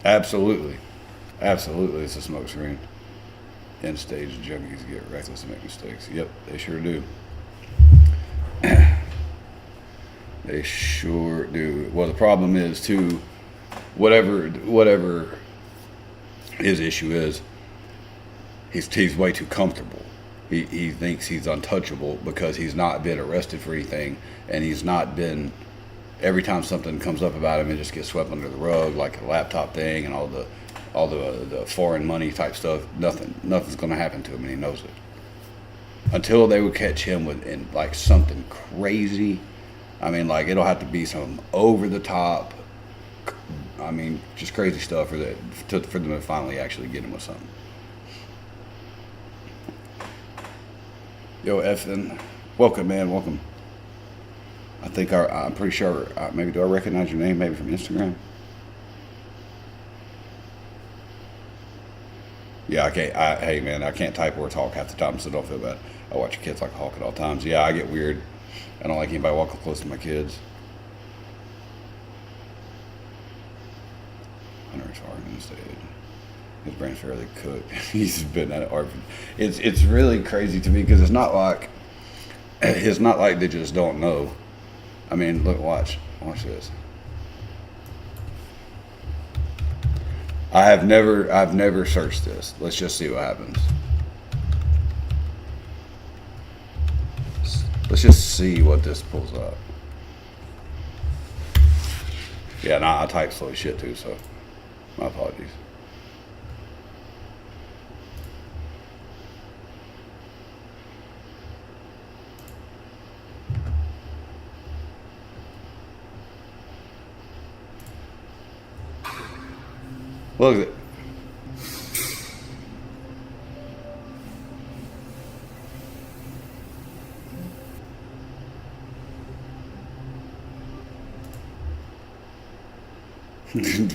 absolutely, it's a smoke screen. End stage junkies get reckless and make mistakes. Yep, they sure do. They sure do. Well, the problem is too, whatever his issue is, he's way too comfortable. He thinks he's untouchable because he's not been arrested for anything, and he's not been. Every time something comes up about him, it just gets swept under the rug, like a laptop thing and all the foreign money type stuff. Nothing's going to happen to him, and he knows it. Until they would catch him with like something crazy. I mean, like it'll have to be some over the top. I mean, just crazy stuff for them to finally actually get him with something. Yo, Ethan, welcome, man, welcome. I'm pretty sure, maybe do I recognize your name maybe from Instagram? Yeah, I can't, hey man, I can't type or talk half the time, so don't feel bad. I watch your kids like a hawk at all times. Yeah, I get weird. I don't like anybody walking close to my kids. Hunter's hard in the stage. His brain's fairly cooked. He's been at it. It's really crazy to me because it's not like they just don't know. I mean, look, watch this. I've never searched this. Let's just see what happens. Let's just see what this pulls up. Yeah, I type slow as shit too, so my apologies. Look at it.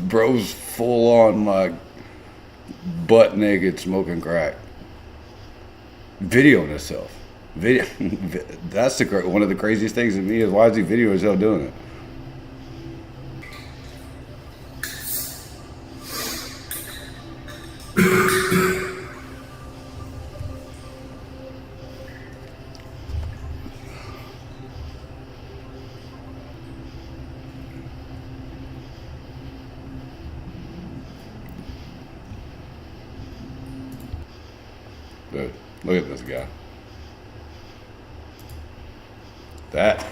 Bro's full on like butt naked smoking crack. Videoing himself. That's one of the craziest things to me is why is he videoing himself doing it? Dude, look at this guy. That.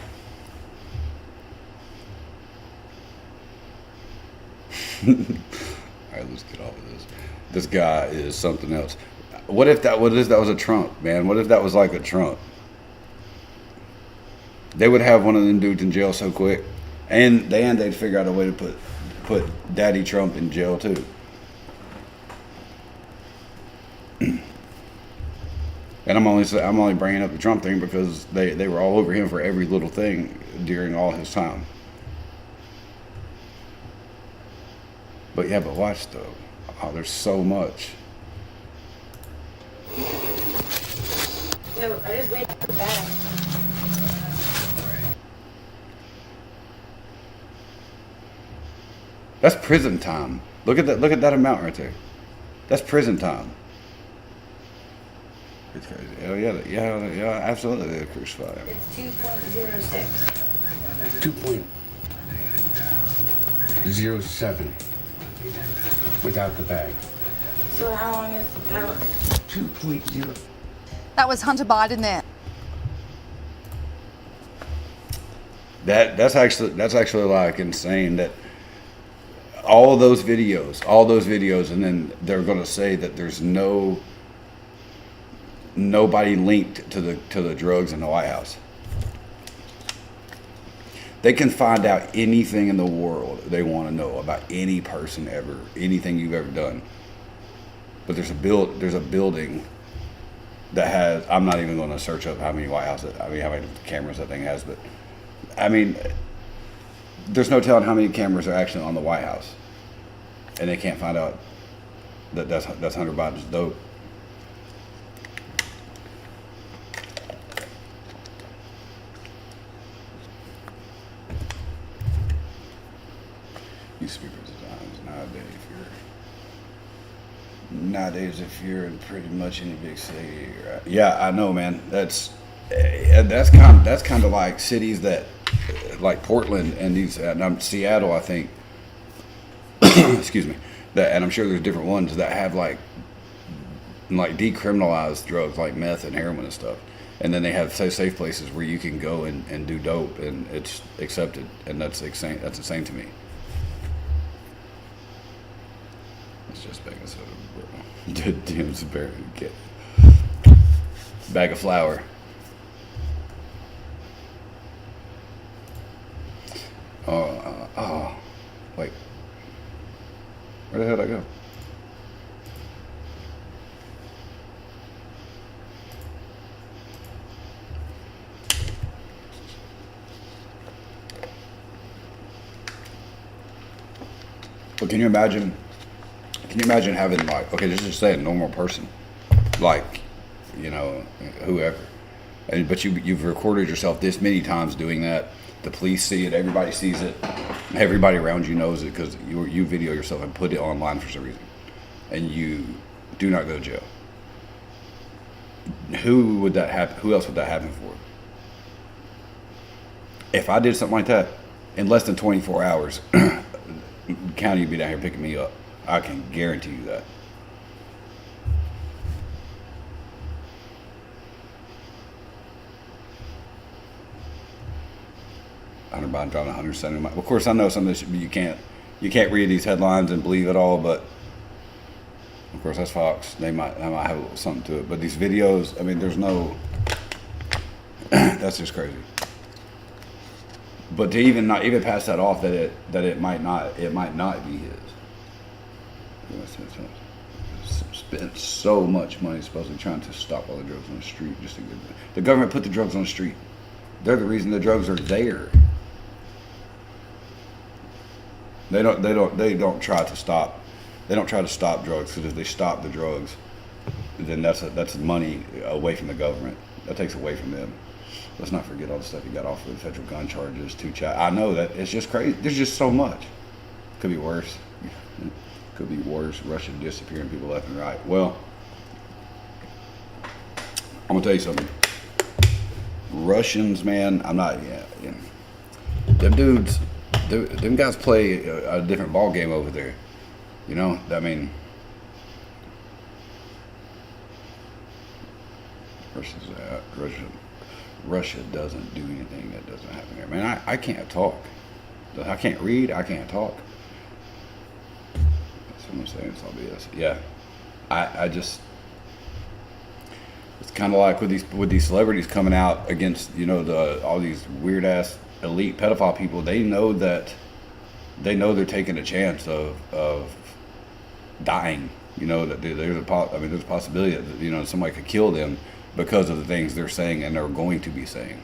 All right, let's get off of this. This guy is something else. What if that was a Trump, man? What if that was like a Trump? They would have one of them dudes in jail so quick, and they'd figure out a way to put Daddy Trump in jail too. And I'm only bringing up the Trump thing because they were all over him for every little thing during all his time. But yeah, but watch though. Oh, there's so much. No, I just waited for the bag. That's prison time. Look at that amount right there. That's prison time. It's crazy. Oh yeah, absolutely. They crucified him. It's 2.06. 2.07 without the bag. So how long is 2.0. That was Hunter Biden there. That's actually like insane that all those videos, and then they're going to say that there's nobody linked to the drugs in the White House. They can find out anything in the world they want to know about any person ever, anything you've ever done. But there's a building that has. I'm not even going to search up how many how many cameras that thing has, but I mean, there's no telling how many cameras are actually on the White House, and they can't find out that's Hunter Biden's dope. Used to be prison times. Nowadays, if you're in pretty much any big city, right? Yeah, I know, man. That's kind of like cities that, like Portland and Seattle, I think. Excuse me. And I'm sure there's different ones that have like decriminalized drugs like meth and heroin and stuff. And then they have safe places where you can go and do dope, and it's accepted, and that's insane. That's insane to me. It's just baking soda, bro. Dim's barely get bag of flour. Wait. Where the hell did I go? But can you imagine having like, okay, just say a normal person, like, whoever, but you've recorded yourself this many times doing that. The police see it, everybody sees it, everybody around you knows it because you video yourself and put it online for some reason, and you do not go to jail. Who else would that happen for? If I did something like that, in less than 24 hours, county would be down here picking me up. I can guarantee you that. Hunter Biden driving 170 miles. Of course, I know some of this you can't read these headlines and believe it all, but of course that's Fox. They might have something to it. But these videos, I mean, there's no. That's just crazy. But to even pass that off that it might not be his. Spent so much money supposedly trying to stop all the drugs on the street just to get them. The government put the drugs on the street. They're the reason the drugs are there. They don't try to stop drugs, because if they stop the drugs, then that's money away from the government. That takes away from them. Let's not forget all the stuff he got off with federal gun charges. I know that it's just crazy. There's just so much. Could be worse. Could be worse. Russia disappearing people left and right. Well, I'm gonna tell you something. Russians, man, I'm not. Yeah. Them dudes, them guys play a different ball game over there. I mean, Russia doesn't do anything that doesn't happen here. Man, I can't talk. I can't read. I can't talk. That's what I'm saying. It's all BS. Yeah, I just. It's kind of like with these celebrities coming out against all these weird ass elite pedophile people. They know they're taking a chance of dying. That there's a possibility that somebody could kill them because of the things they're saying and they're going to be saying.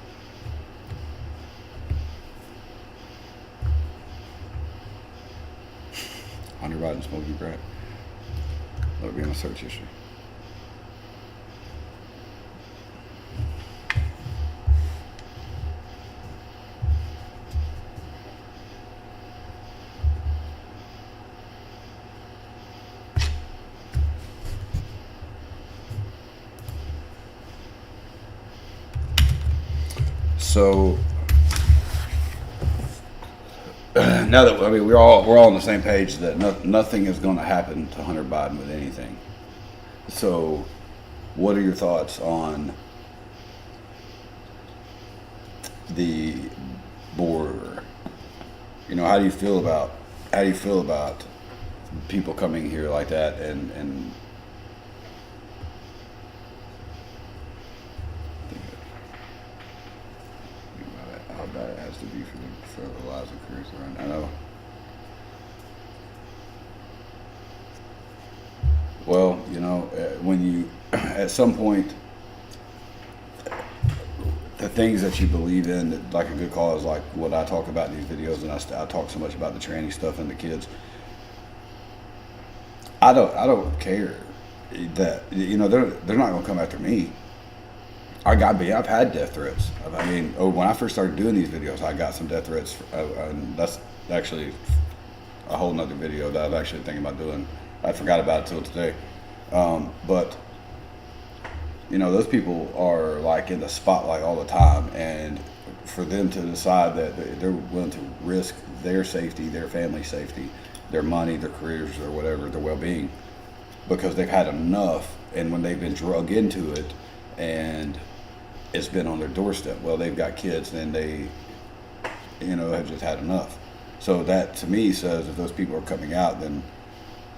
Hunter Biden smoking crack. Let it be in my search history. So now that we're all on the same page that nothing is going to happen to Hunter Biden with anything. So, what are your thoughts on the border? How do you feel about people coming here like that and how bad it has to be for the lives of careers around. I know. Well, when you at some point the things that you believe in, like a good cause, like what I talk about in these videos, and I talk so much about the tranny stuff and the kids. I don't care that they're not going to come after me. I've had death threats. When I first started doing these videos, I got some death threats, and that's actually a whole nother video that I was actually thinking about doing. I forgot about it till today. But those people are like in the spotlight all the time, and for them to decide that they're willing to risk their safety, their family's safety, their money, their careers, or whatever, their well-being, because they've had enough, and when they've been drug into it, and it's been on their doorstep. Well, they've got kids, and they, have just had enough. So that to me says if those people are coming out, then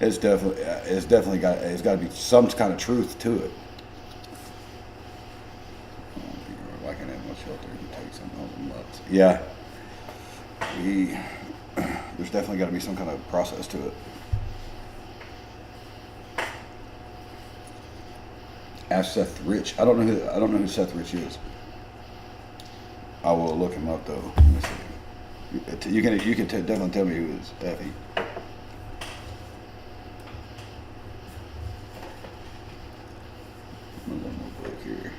it's definitely got to be some kind of truth to it. Like an animal shelter, he takes them all the nuts. Yeah, there's definitely got to be some kind of process to it. Ask Seth Rich. I don't know who Seth Rich is. I will look him up though. Let me see. You can definitely tell me who is Effie. One more book here.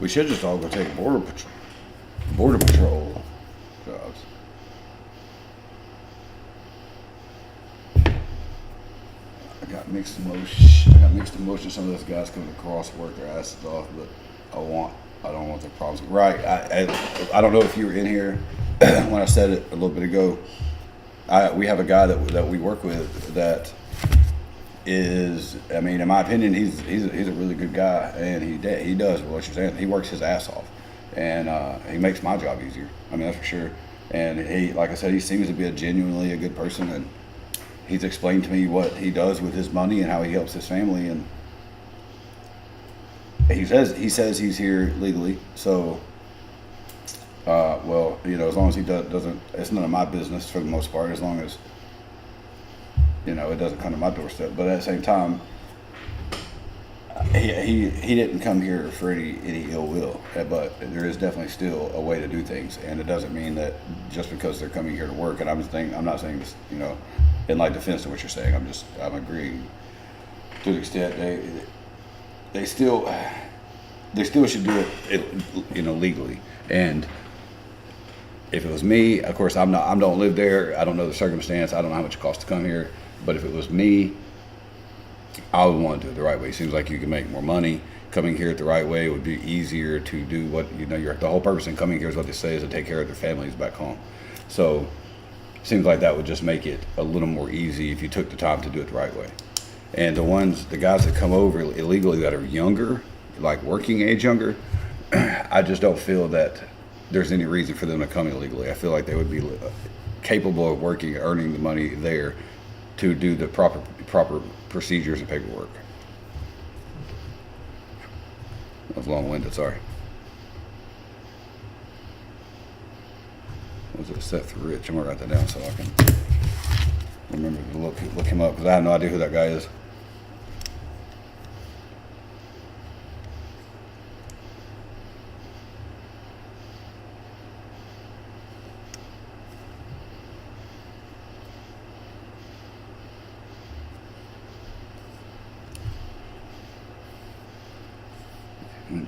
We should just all go take border patrol jobs. I got mixed emotions. Some of those guys coming across work their asses off, but I don't want their problems. Right. I don't know if you were in here when I said it a little bit ago. We have a guy that we work with that is, in my opinion, he's a really good guy, and he does what you're saying. He works his ass off, and he makes my job easier. That's for sure. And he, like I said, he seems to be genuinely a good person, and he's explained to me what he does with his money and how he helps his family. And he says he's here legally, so as long as he doesn't, it's none of my business for the most part, as long as it doesn't come to my doorstep. But at the same time, he didn't come here for any ill will. But there is definitely still a way to do things, and it doesn't mean that just because they're coming here to work. And I'm not saying this, in like defense of what you're saying. I'm agreeing to the extent they still. they still should do it, legally. And if it was me, of course, I don't live there. I don't know the circumstance. I don't know how much it costs to come here. But if it was me, I would want to do it the right way. It seems like you can make more money coming here the right way. It would be easier to do what the whole purpose in coming here is what they say is to take care of their families back home. So it seems like that would just make it a little more easy if you took the time to do it the right way. And the guys that come over illegally that are younger, like working age younger, I just don't feel that there's any reason for them to come illegally. I feel like they would be capable of working, earning the money there to do the proper procedures and paperwork. That was long-winded, sorry. Was it Seth Rich? I'm gonna write that down so I can remember to look him up, because I have no idea who that guy is.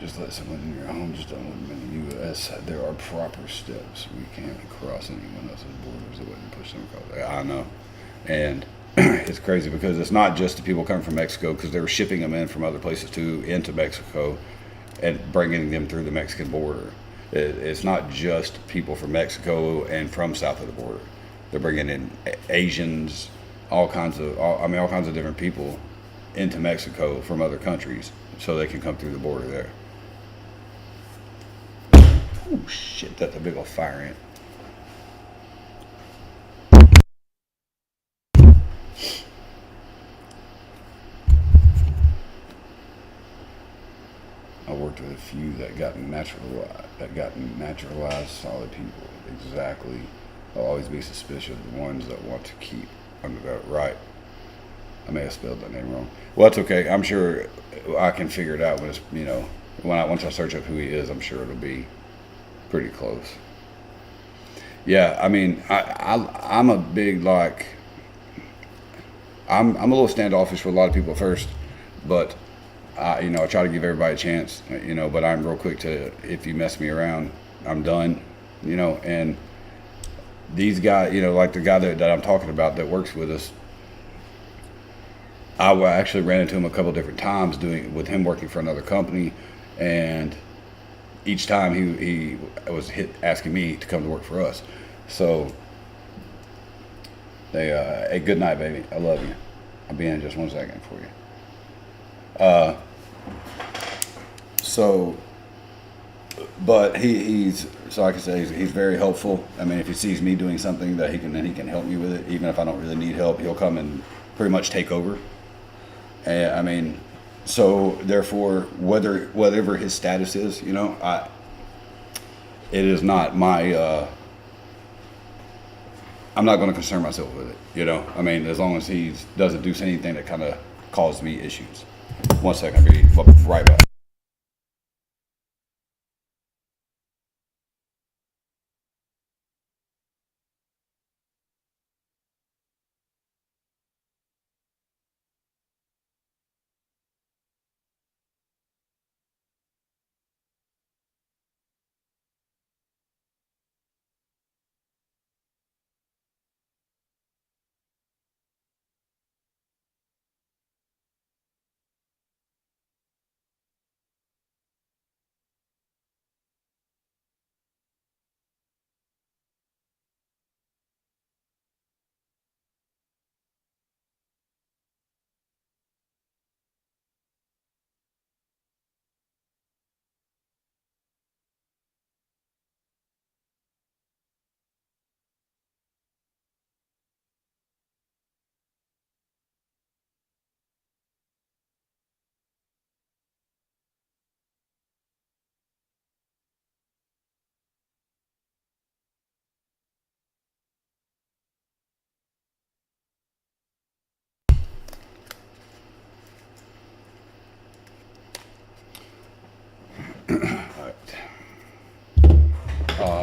Just let someone in your home, just don't let them in the U.S. There are proper steps. We can't cross anyone else's borders. It wouldn't push them across. I know. And it's crazy because it's not just the people coming from Mexico, because they were shipping them in from other places too into Mexico and bringing them through the Mexican border. It's not just people from Mexico and from south of the border. They're bringing in Asians, all kinds of different people into Mexico from other countries so they can come through the border there. Oh shit, that's a big old fire ant. I worked with a few that got naturalized solid people. Exactly. I'll always be suspicious of the ones that want to keep under that right. I may have spelled that name wrong. Well, that's okay. I'm sure I can figure it out when it's, once I search up who he is, I'm sure it'll be pretty close. Yeah, I mean, I'm a big, I'm a little standoffish with a lot of people at first, but I try to give everybody a chance, but I'm real quick to, if you mess me around, I'm done, and these guys, like the guy that I'm talking about that works with us, I actually ran into him a couple different times with him working for another company, and each time he was asking me to come to work for us. So they, hey, good night, baby. I love you. I'll be in just 1 second for you. But he's so like I say, he's very helpful. I mean, if he sees me doing something that he can help me with it, even if I don't really need help, he'll come and pretty much take over. And I mean, so therefore, whatever his status is, it is not my. I'm not going to concern myself with it. I mean, as long as he doesn't do anything that kind of causes me issues. 1 second, I'll be right back.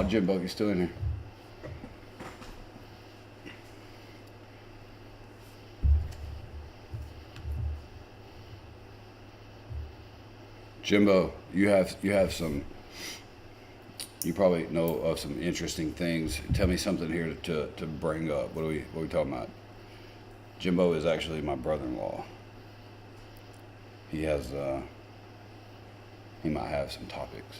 Jimbo, you still in here? Jimbo, you have some. You probably know of some interesting things. Tell me something here to bring up. What are we talking about? Jimbo is actually my brother-in-law. He has he might have some topics.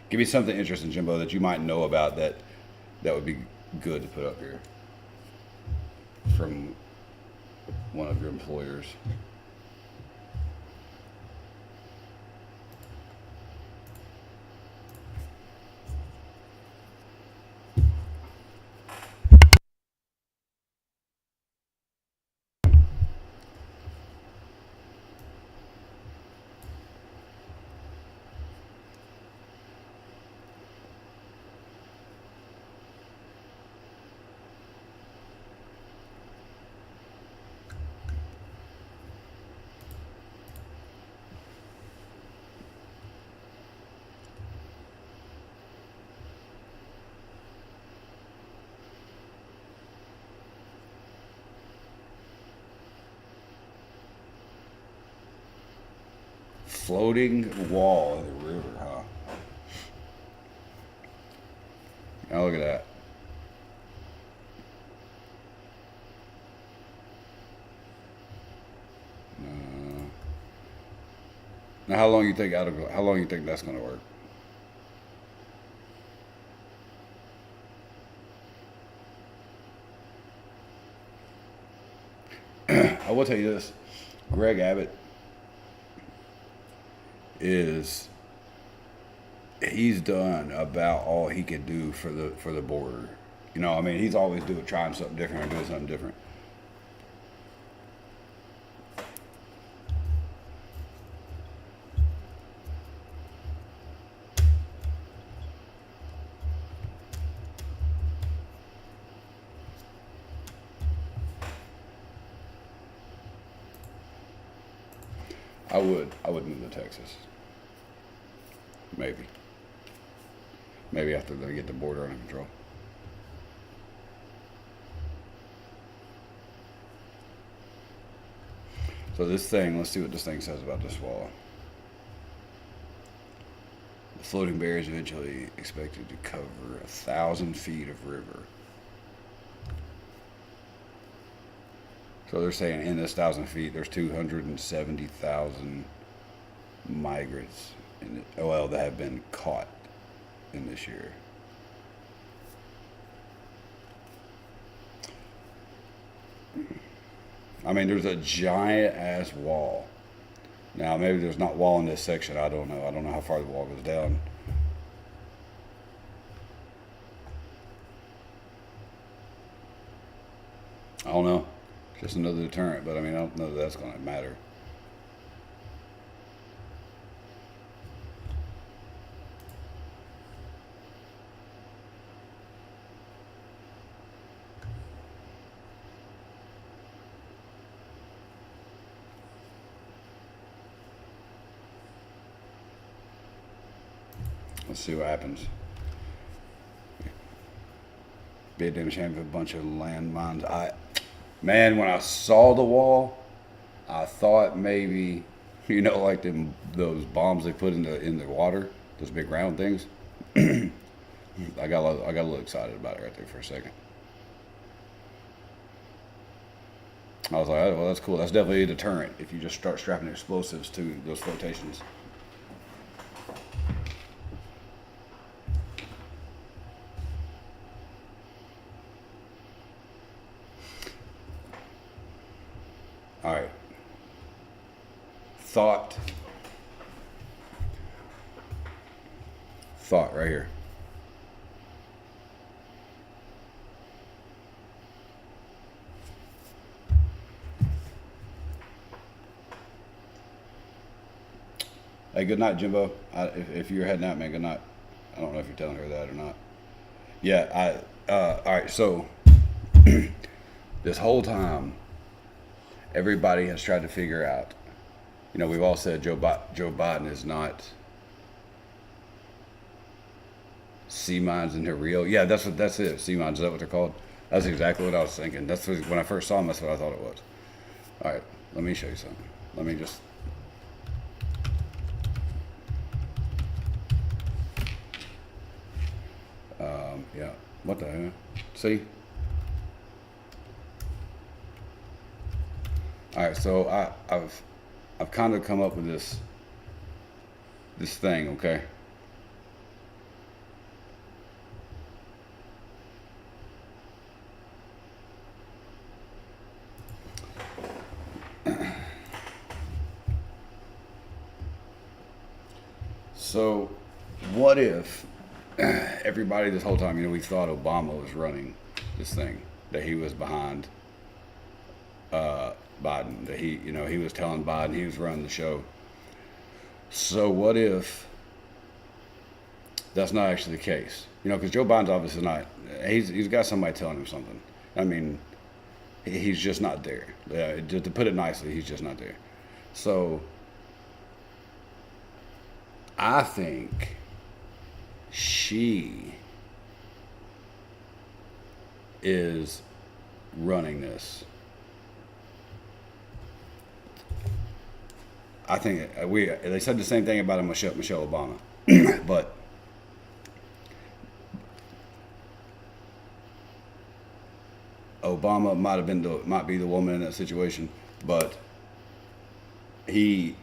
Give me something interesting, Jimbo, that you might know about that would be good to put up here from one of your employers. Floating wall of the river, huh? Now look at that. Now, how long you think that's going to work? I will tell you this: Greg Abbott he's done about all he could do for the border. You know, I mean, he's always trying something different or doing something different. I would move to Texas. Maybe after they get the border under control. So this thing, let's see what this thing says about this wall. The floating barrier is eventually expected to cover 1,000 feet of river. So they're saying in this 1,000 feet, there's 270,000 migrants that have been caught in this year. I mean, there's a giant ass wall. Now, maybe there's not wall in this section. I don't know. I don't know how far the wall goes down. I don't know. Just another deterrent, but I mean, I don't know that that's going to matter. Let's see what happens. Be a damn shame of a bunch of landmines. Man, when I saw the wall, I thought maybe, like those bombs they put in the water, those big round things. I got a little excited about it right there for a second. I was like, oh, well, that's cool. That's definitely a deterrent if you just start strapping explosives to those flotations. All right. Thought right here. Hey, good night, Jimbo. If you're heading out, man, good night. I don't know if you're telling her that or not. Yeah, all right, so this whole time, everybody has tried to figure out, we've all said Joe Biden is not sea mines in Rio. Yeah, that's it. Sea mines, is that what they're called? That's exactly what I was thinking. When I first saw them, that's what I thought it was. All right, let me show you something. Let me just. Yeah. What the hell? See? All right, so I've kind of come up with this thing, okay? So, what if everybody this whole time, we thought Obama was running this thing, that he was behind Biden, that he was telling Biden he was running the show. So what if that's not actually the case? Because Joe Biden's obviously not. He's got somebody telling him something. I mean, he's just not there. To put it nicely, he's just not there. So I think she is running this. I think they said the same thing about Michelle Obama, but Obama might be the woman in that situation, but he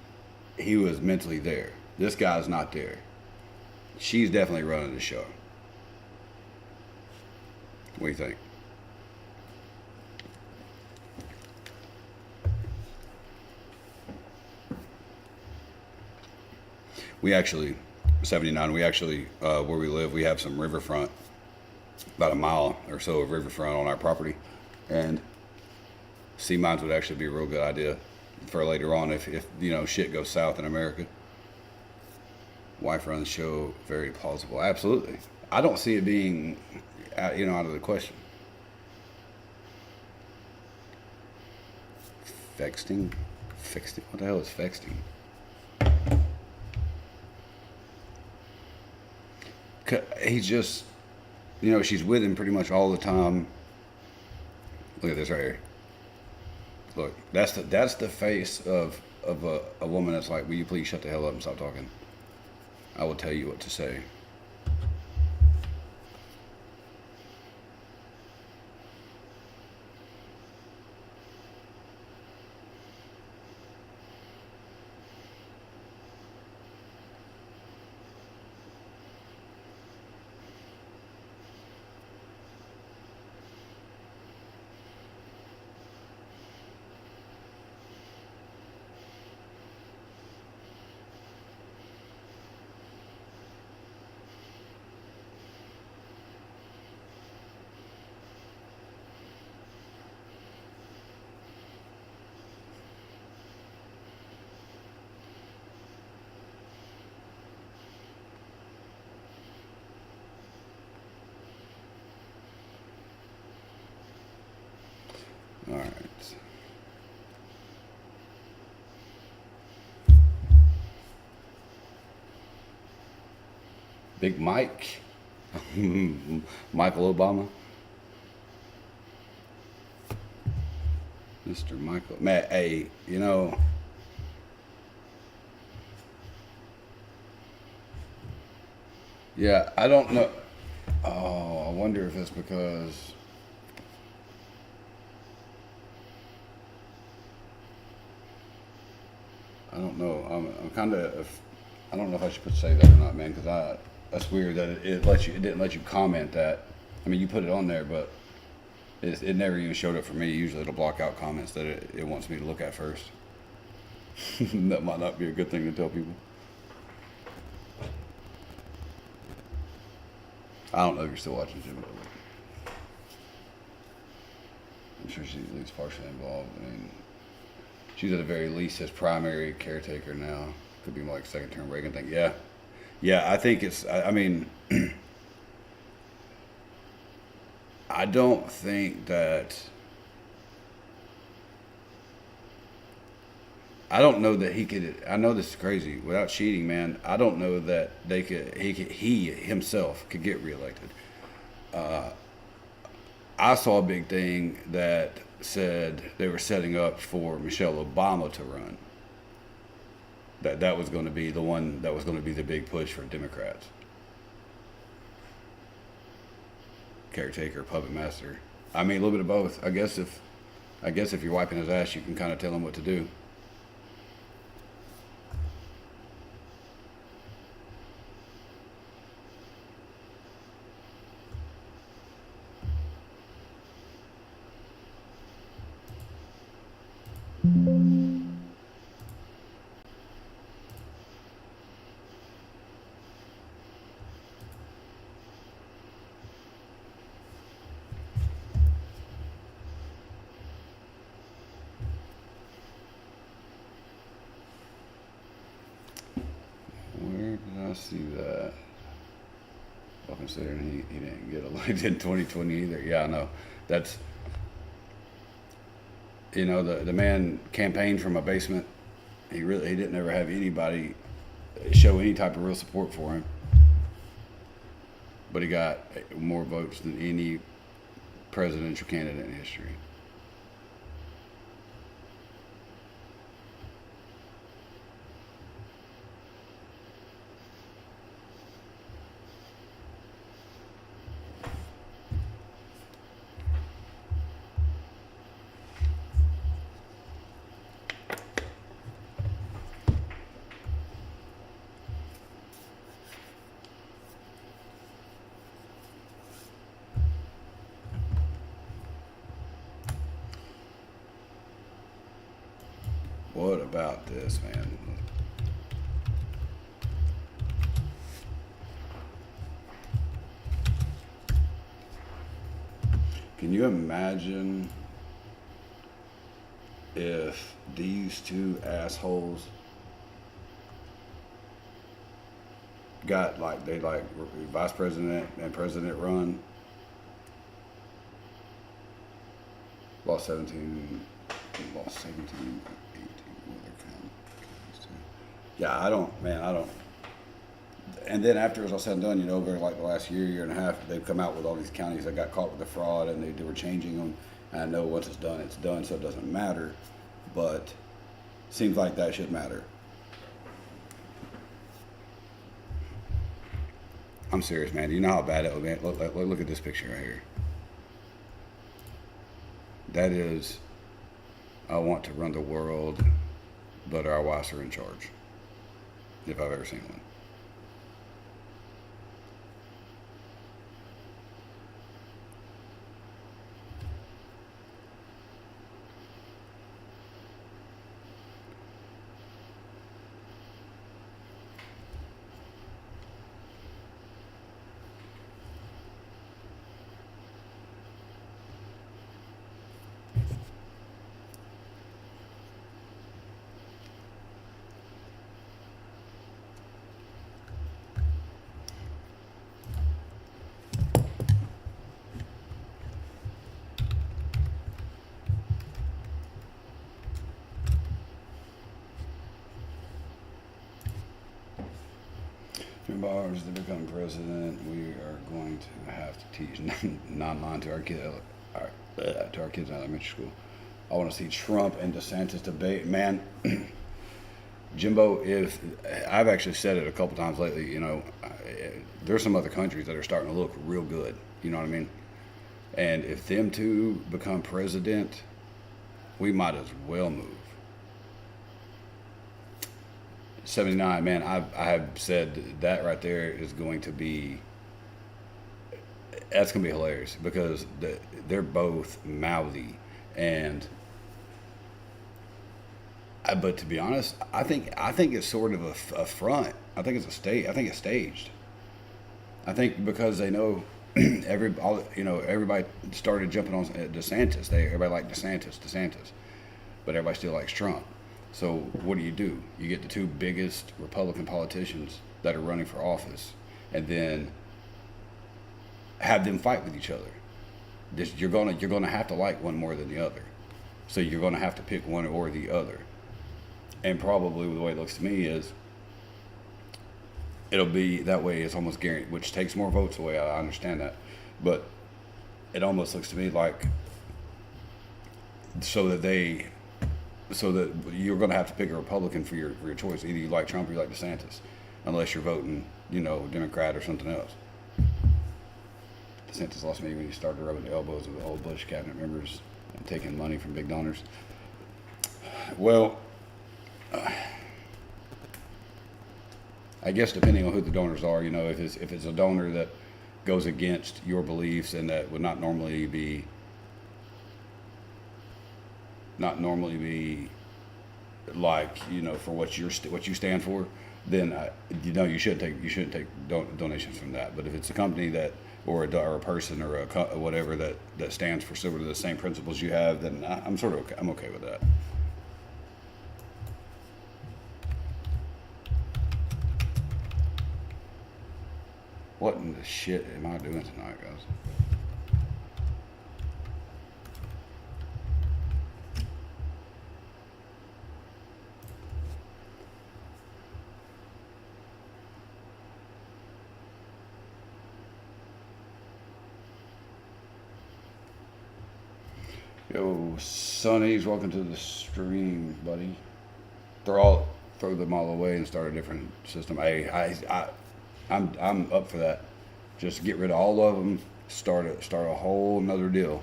was mentally there. This guy's not there. She's definitely running the show. What do you think? We actually, 79, where we live, we have some riverfront, about a mile or so of riverfront on our property. And sea mines would actually be a real good idea for later on if shit goes south in America. Wife run the show, very plausible. Absolutely. I don't see it being, out of the question. Fexting? What the hell is fexting? He's just, she's with him pretty much all the time. Look at this right here. Look, that's the face of a woman that's like, will you please shut the hell up and stop talking? I will tell you what to say. All right. Big Mike. Michael Obama. Mr. Michael. Matt, hey, yeah, I don't know. Oh, I wonder if it's because I don't know. I'm kind of. I don't know if I should say that or not, man, because that's weird that it didn't let you comment that. I mean, you put it on there, but it never even showed up for me. Usually, it'll block out comments that it wants me to look at first. That might not be a good thing to tell people. I don't know if you're still watching, Jim. I'm sure she's at least partially involved. I mean, she's at the very least his primary caretaker now. Could be more like second term Reagan thing. Yeah. I think it's. I mean, I don't think that. I don't know that he could. I know this is crazy. Without cheating, man, I don't know that he himself could get reelected. I saw a big thing that said they were setting up for Michelle Obama to run. That was going to be the one that was going to be the big push for Democrats. caretaker, puppet master. I mean, a little bit of both. I guess if you're wiping his ass, you can kind of tell him what to do. Where did I see that? Well, considering he didn't get elected in 2020 either. Yeah, I know. That's, the man campaigned from a basement. He didn't ever have anybody show any type of real support for him. But he got more votes than any presidential candidate in history. What about this, man? Can you imagine if these two assholes got vice president and president run? Lost 17, 18. Yeah, I don't. And then after it was all said and done, over like the last year and a half, they've come out with all these counties that got caught with the fraud, and they were changing them. And I know once it's done, so it doesn't matter. But seems like that should matter. I'm serious, man. Do you know how bad it would be? Look at this picture right here. That is, I want to run the world, but our wives are in charge. If I've ever seen one. If ours to become president, we are going to have to teach non-mind to our kids in elementary school. I want to see Trump and DeSantis debate. Man, Jimbo, if I've actually said it a couple times lately, there's some other countries that are starting to look real good. You know what I mean? And if them two become president, we might as well move. 79, man, I have said that right there is going to be, that's going to be hilarious because they're both mouthy. And, but to be honest, I think it's sort of a front. I think it's staged. I think because they know everybody started jumping on DeSantis. Everybody liked DeSantis, but everybody still likes Trump. So what do? You get the two biggest Republican politicians that are running for office, and then have them fight with each other. You're gonna have to like one more than the other. So you're gonna have to pick one or the other. And probably the way it looks to me is it'll be that way. It's almost guaranteed, which takes more votes away. I understand that, but it almost looks to me like so that you're going to have to pick a Republican for your choice. Either you like Trump or you like DeSantis, unless you're voting, Democrat or something else. DeSantis lost me when he started rubbing the elbows of the old Bush cabinet members and taking money from big donors. Well, I guess depending on who the donors are, you know, if it's a donor that goes against your beliefs and that would not normally be like, you know, for what you stand for, then you know you shouldn't take donations from that. But if it's a company that or a person or whatever that stands for sort of the same principles you have, then I'm sort of okay. I'm okay with that. What in the shit am I doing tonight, guys? Yo, Sonny's, welcome to the stream, buddy. Throw them all away and start a different system. I'm up for that. Just get rid of all of them. Start a whole nother deal.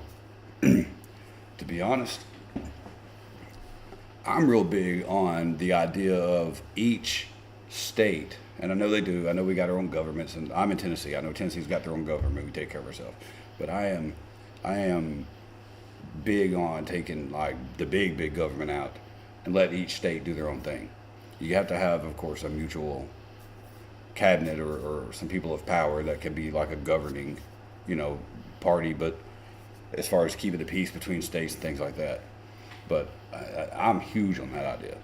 To be honest, I'm real big on the idea of each state, and I know they do. I know we got our own governments, and I'm in Tennessee. I know Tennessee's got their own government. We take care of ourselves. But I am big on taking like the big government out and let each state do their own thing. You have to have, of course, a mutual cabinet or some people of power that can be like a governing, you know, party. But as far as keeping the peace between states and things like that, but I'm huge on that idea.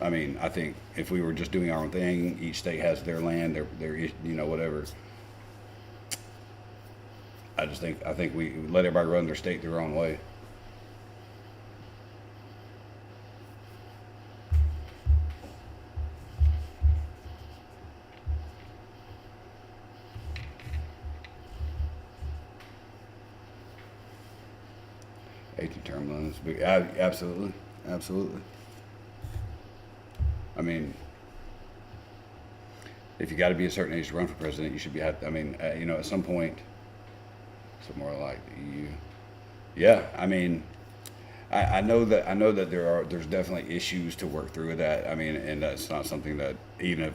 I mean, I think if we were just doing our own thing, each state has their land, their you know, whatever. I think we let everybody run their state their own way. Term loans, absolutely. I mean, if you got to be a certain age to run for president, you should be. I mean, you know, at some point, somewhere like you. Yeah, I mean, I know that there's definitely issues to work through with that. I mean, and that's not something that even if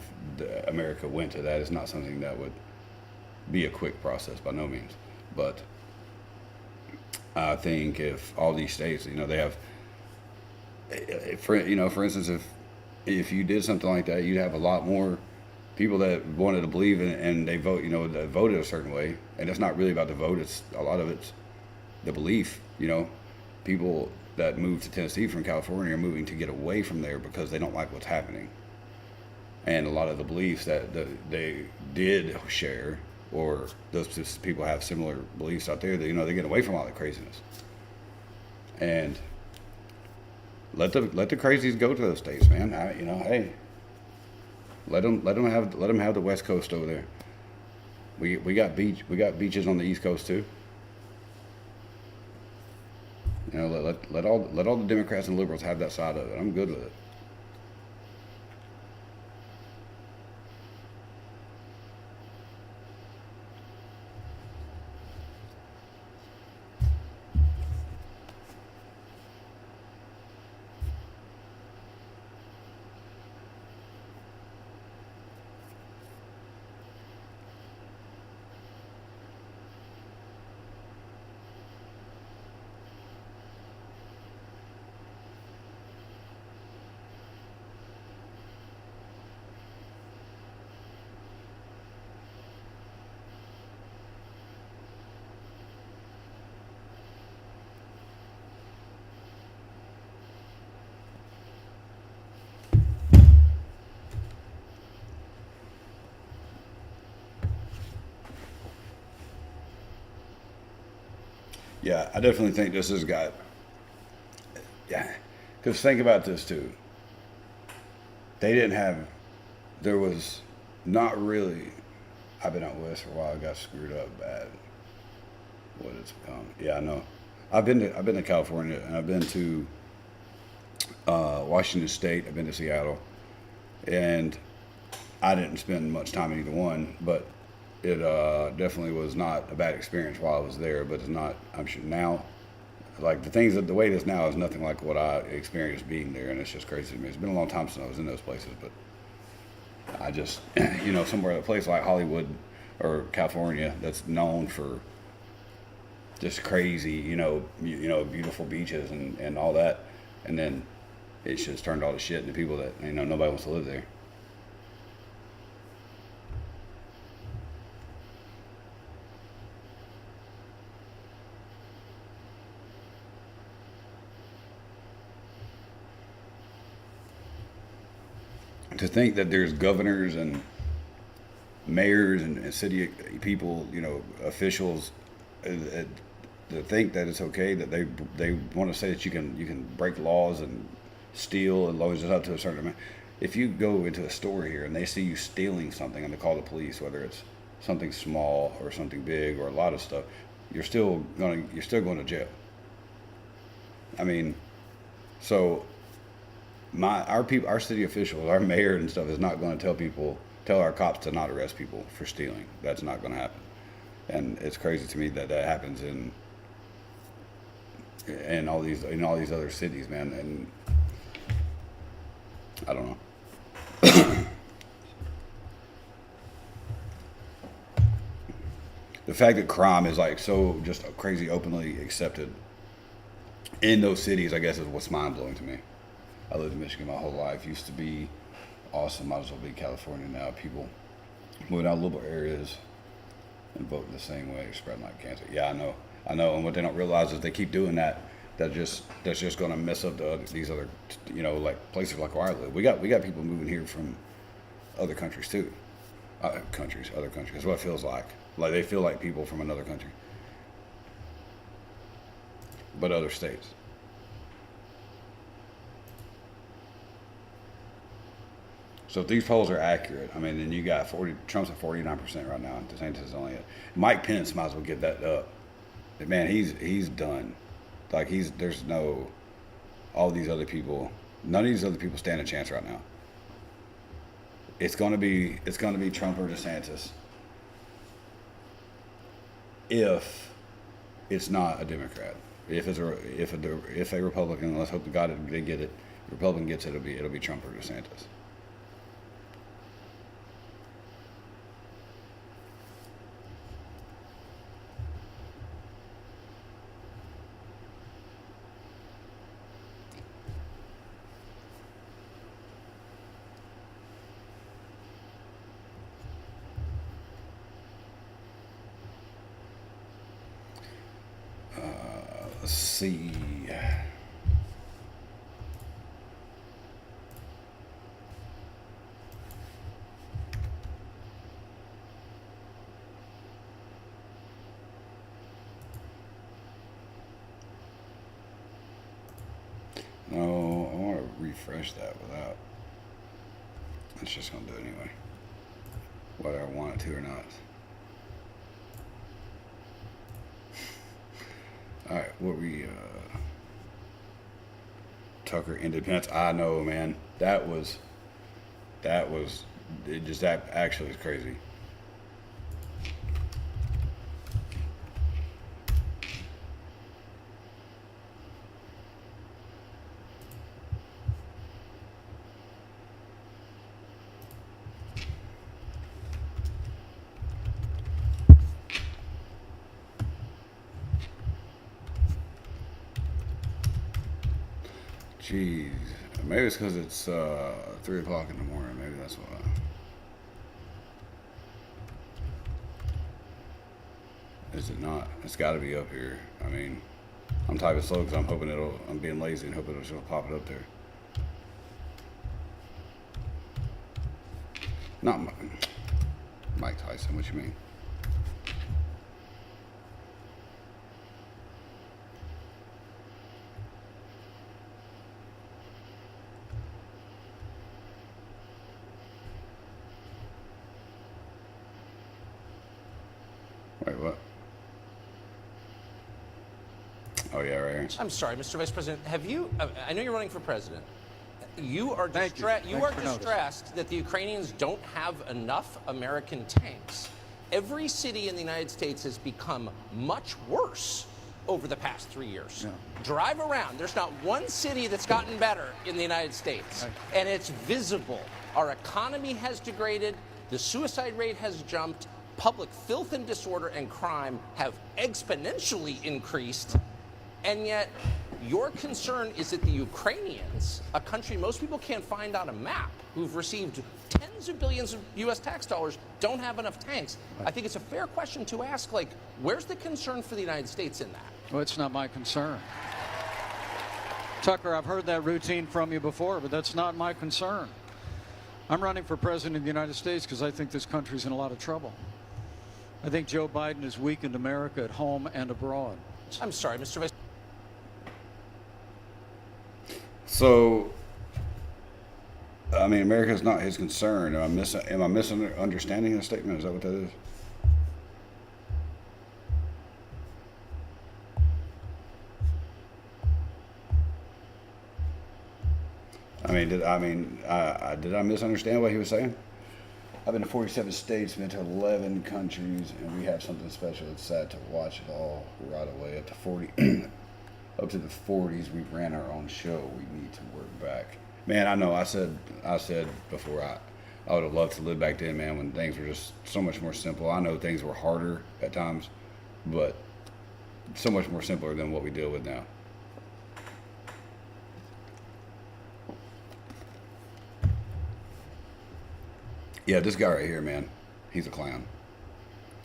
America went to that, it's not something that would be a quick process by no means. But I think if all these states, you know, they have, for instance, if you did something like that, you'd have a lot more people that wanted to believe in it and they vote, you know, that voted a certain way. And it's not really about the vote. It's a lot of it's the belief, you know. People that move to Tennessee from California are moving to get away from there because they don't like what's happening. And a lot of the beliefs that they did share, or those people have similar beliefs out there, that, you know, they get away from all that craziness. And let the crazies go to those states, man. You know, hey, let them have the West Coast over there. We got beaches on the East Coast too. You know, let all the Democrats and liberals have that side of it. I'm good with it. Yeah, I definitely think this has got, yeah, because think about this too. There was not really, I've been out west for a while, I got screwed up bad. What it's become. Yeah, I know. I've been to California, and I've been to Washington State, I've been to Seattle, and I didn't spend much time in either one, but it definitely was not a bad experience while I was there, but it's not. I'm sure now, like the way it is now is nothing like what I experienced being there, and it's just crazy to me. It's been a long time since I was in those places, but I just, somewhere a place like Hollywood or California that's known for just crazy, beautiful beaches and all that, and then it's just turned all to shit into people that nobody wants to live there. To think that there's governors and mayors and city people, officials, to think that it's okay that they want to say that you can break laws and steal as long as it's up to a certain amount. If you go into a store here and they see you stealing something and they call the police, whether it's something small or something big or a lot of stuff, you're still going to jail. I mean, so our city officials, our mayor and stuff is not going to tell our cops to not arrest people for stealing. That's not going to happen. And it's crazy to me that happens in all these other cities, man. And I don't know. The fact that crime is like so just crazy openly accepted in those cities, I guess, is what's mind blowing to me. I lived in Michigan my whole life. Used to be awesome. Might as well be California now. People moving out of little areas and voting the same way, spreading like cancer. Yeah, I know. And what they don't realize is they keep doing that. That's just going to mess up these other, like places like where I live. We got people moving here from other countries too. Other countries. That's what it feels like. Like they feel like people from another country, but other states. So if these polls are accurate, I mean, then you got Trump's at 49% right now, and DeSantis is only at. Mike Pence might as well get that up. Man, he's done. Like there's no, all these other people, none of these other people stand a chance right now. It's gonna be Trump or DeSantis. If it's not a Democrat, if a Republican, let's hope to God they get it. Republican gets it, it'll be Trump or DeSantis. Let's see. No, I want to refresh that without. It's just going to do it anyway. Whether I want it to or not. All right, what we Tucker Independence. I know, man. That actually is crazy. Jeez, maybe it's because it's 3 o'clock in the morning. Maybe that's why. Is it not? It's got to be up here. I mean, I'm typing slow because I'm being lazy and hoping it'll pop it up there. Not Mike Tyson. What you mean? Wait, what? Oh, yeah, right here. I'm sorry, Mr. Vice President. Have you? I know you're running for president. You are Thank you. Thanks for distressed that the Ukrainians don't have enough American tanks, every city in the United States has become much worse over the past 3 years. Yeah. Drive around. There's not one city that's gotten better in the United States. And it's visible. Our economy has degraded. The suicide rate has jumped. Public filth and disorder and crime have exponentially increased. And yet, your concern is that the Ukrainians, a country most people can't find on a map, who've received tens of billions of U.S. tax dollars, don't have enough tanks. I think it's a fair question to ask, like, where's the concern for the United States in that? Well, it's not my concern. Tucker, I've heard that routine from you before, but that's not my concern. I'm running for president of the United States because I think this country's in a lot of trouble. I think Joe Biden has weakened America at home and abroad. I'm sorry, Mr. Vice. So, I mean, America's not his concern. Am I misunderstanding the statement? Is that what that is? Did I misunderstand what he was saying? I've been to 47 states, been to 11 countries, and we have something special. It's sad to watch it all right away up to 40, up to the 40s. We ran our own show. We need to work back. Man, I know. I said before I would have loved to live back then, man, when things were just so much more simple. I know things were harder at times, but so much more simpler than what we deal with now. Yeah, this guy right here, man, he's a clown.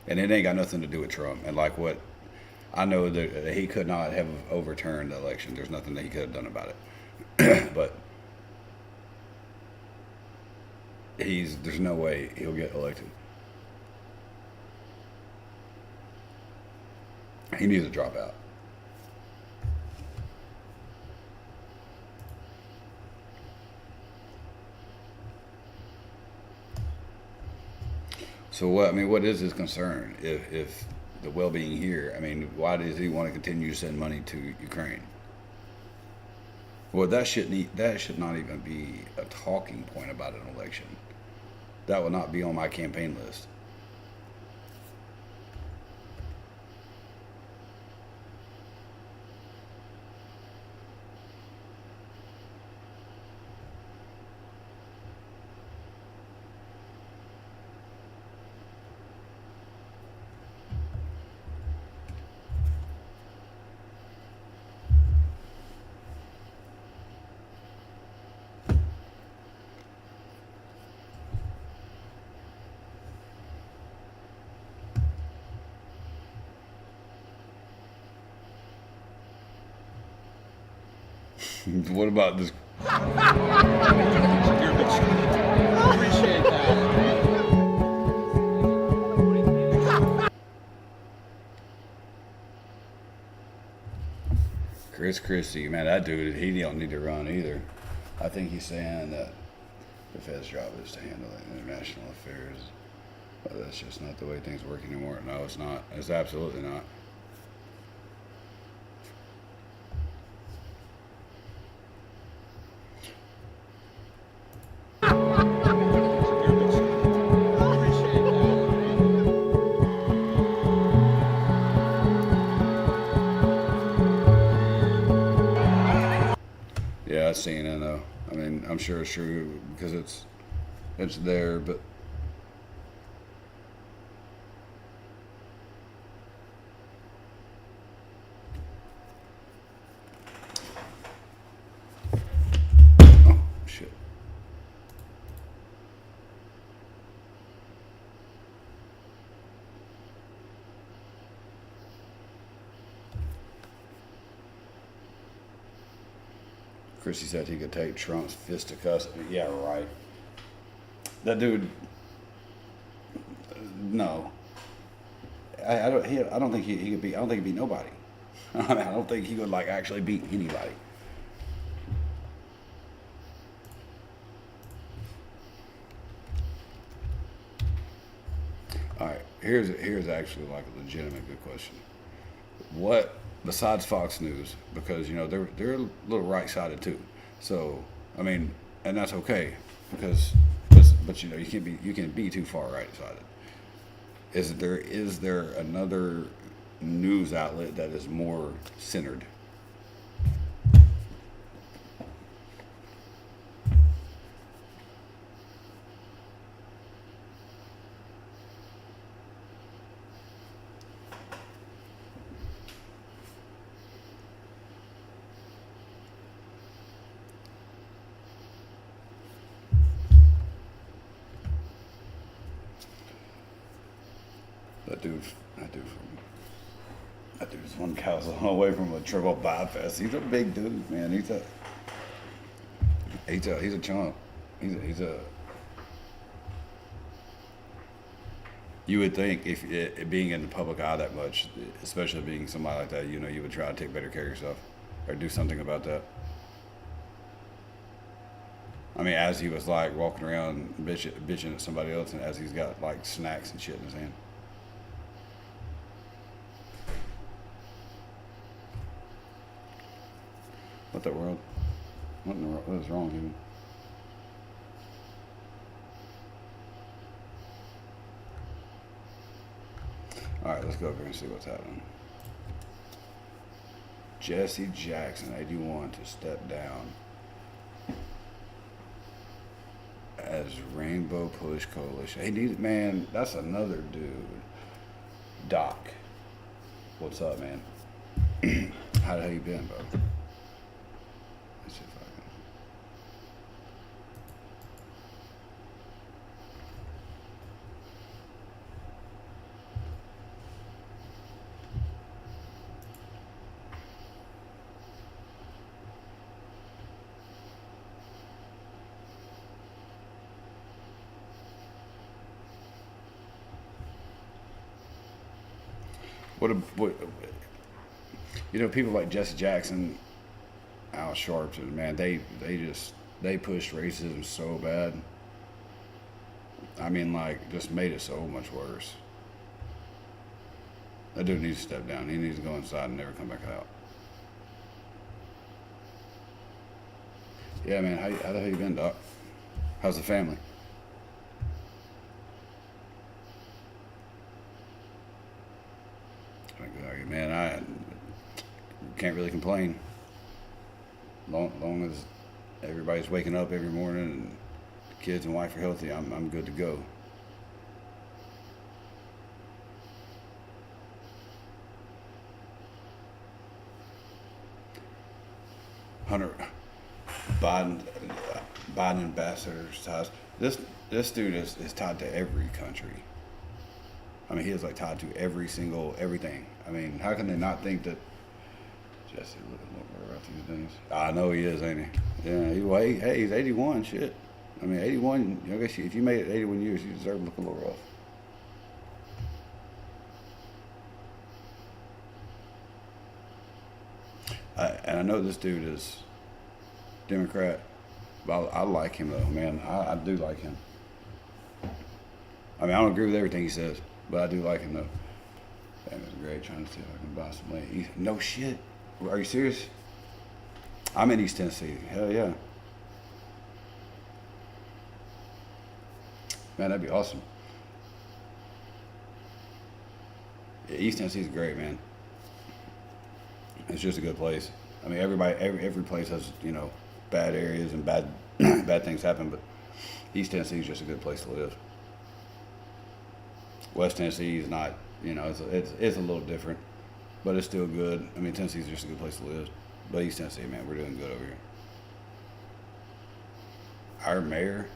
And it ain't got nothing to do with Trump. And like what, I know that he could not have overturned the election. There's nothing that he could have done about it. But there's no way he'll get elected. He needs to drop out. So what is his concern if the well-being here? I mean, why does he want to continue to send money to Ukraine? Well, that should not even be a talking point about an election. That will not be on my campaign list. What about this? Appreciate that. Chris Christie, man, that dude, he don't need to run either. I think he's saying that the Fed's job is to handle international affairs. But that's just not the way things work anymore. No, it's not. It's absolutely not. Yeah, that's CNN though. I mean, I'm sure it's true because it's there, but oh shit. Christie said he could take Trump's fisticuffs. Yeah, right. That dude. No. I don't think he could beat. I don't think he'd beat nobody. I mean, I don't think he would like actually beat anybody. All right. Here's actually like a legitimate good question. What besides Fox News, because you know they're a little right-sided too. So I mean, and that's okay because but you know you can be too far right-sided. Is there another news outlet that is more centered? That dude's one cow's away from a triple bypass. He's a big dude, man. He's a chump. He's a. You would think if it being in the public eye that much, especially being somebody like that, you would try to take better care of yourself or do something about that. I mean, as he was like walking around bitching at somebody else, and as he's got like snacks and shit in his hand. What the world? What is wrong with him? All right, let's go over here and see what's happening. Jesse Jackson, 81, to step down as Rainbow Push Coalition. Hey, man, that's another dude. Doc, what's up, man? How the hell you been, bro? Let's see if I can. What people like Jesse Jackson, Al Sharpton, man, they pushed racism so bad. I mean, like, just made it so much worse. That dude needs to step down. He needs to go inside and never come back out. Yeah, man, how the hell you been, Doc? How's the family? Man, I can't really complain. Long as everybody's waking up every morning and the kids and wife are healthy, I'm good to go. Hunter Biden ambassador's ties. This dude is tied to every country. I mean, he is like tied to everything. I mean, how can they not think that Jesse looking more about these things? I know he is, ain't he? Yeah, he's 81, shit. I mean, 81, I guess if you made it 81 years, you deserve to look a little rough. And I know this dude is Democrat, but I like him though, man. I do like him. I mean, I don't agree with everything he says, but I do like him though. That was great. Trying to see if I can buy some land. No shit. Are you serious? I'm in East Tennessee. Hell yeah. Man, that'd be awesome. Yeah, East Tennessee's great, man. It's just a good place. I mean, every place has, bad areas and bad bad things happen, but East Tennessee is just a good place to live. West Tennessee is not, it's a little different, but it's still good. I mean, Tennessee's just a good place to live. But East Tennessee, man, we're doing good over here. Our mayor,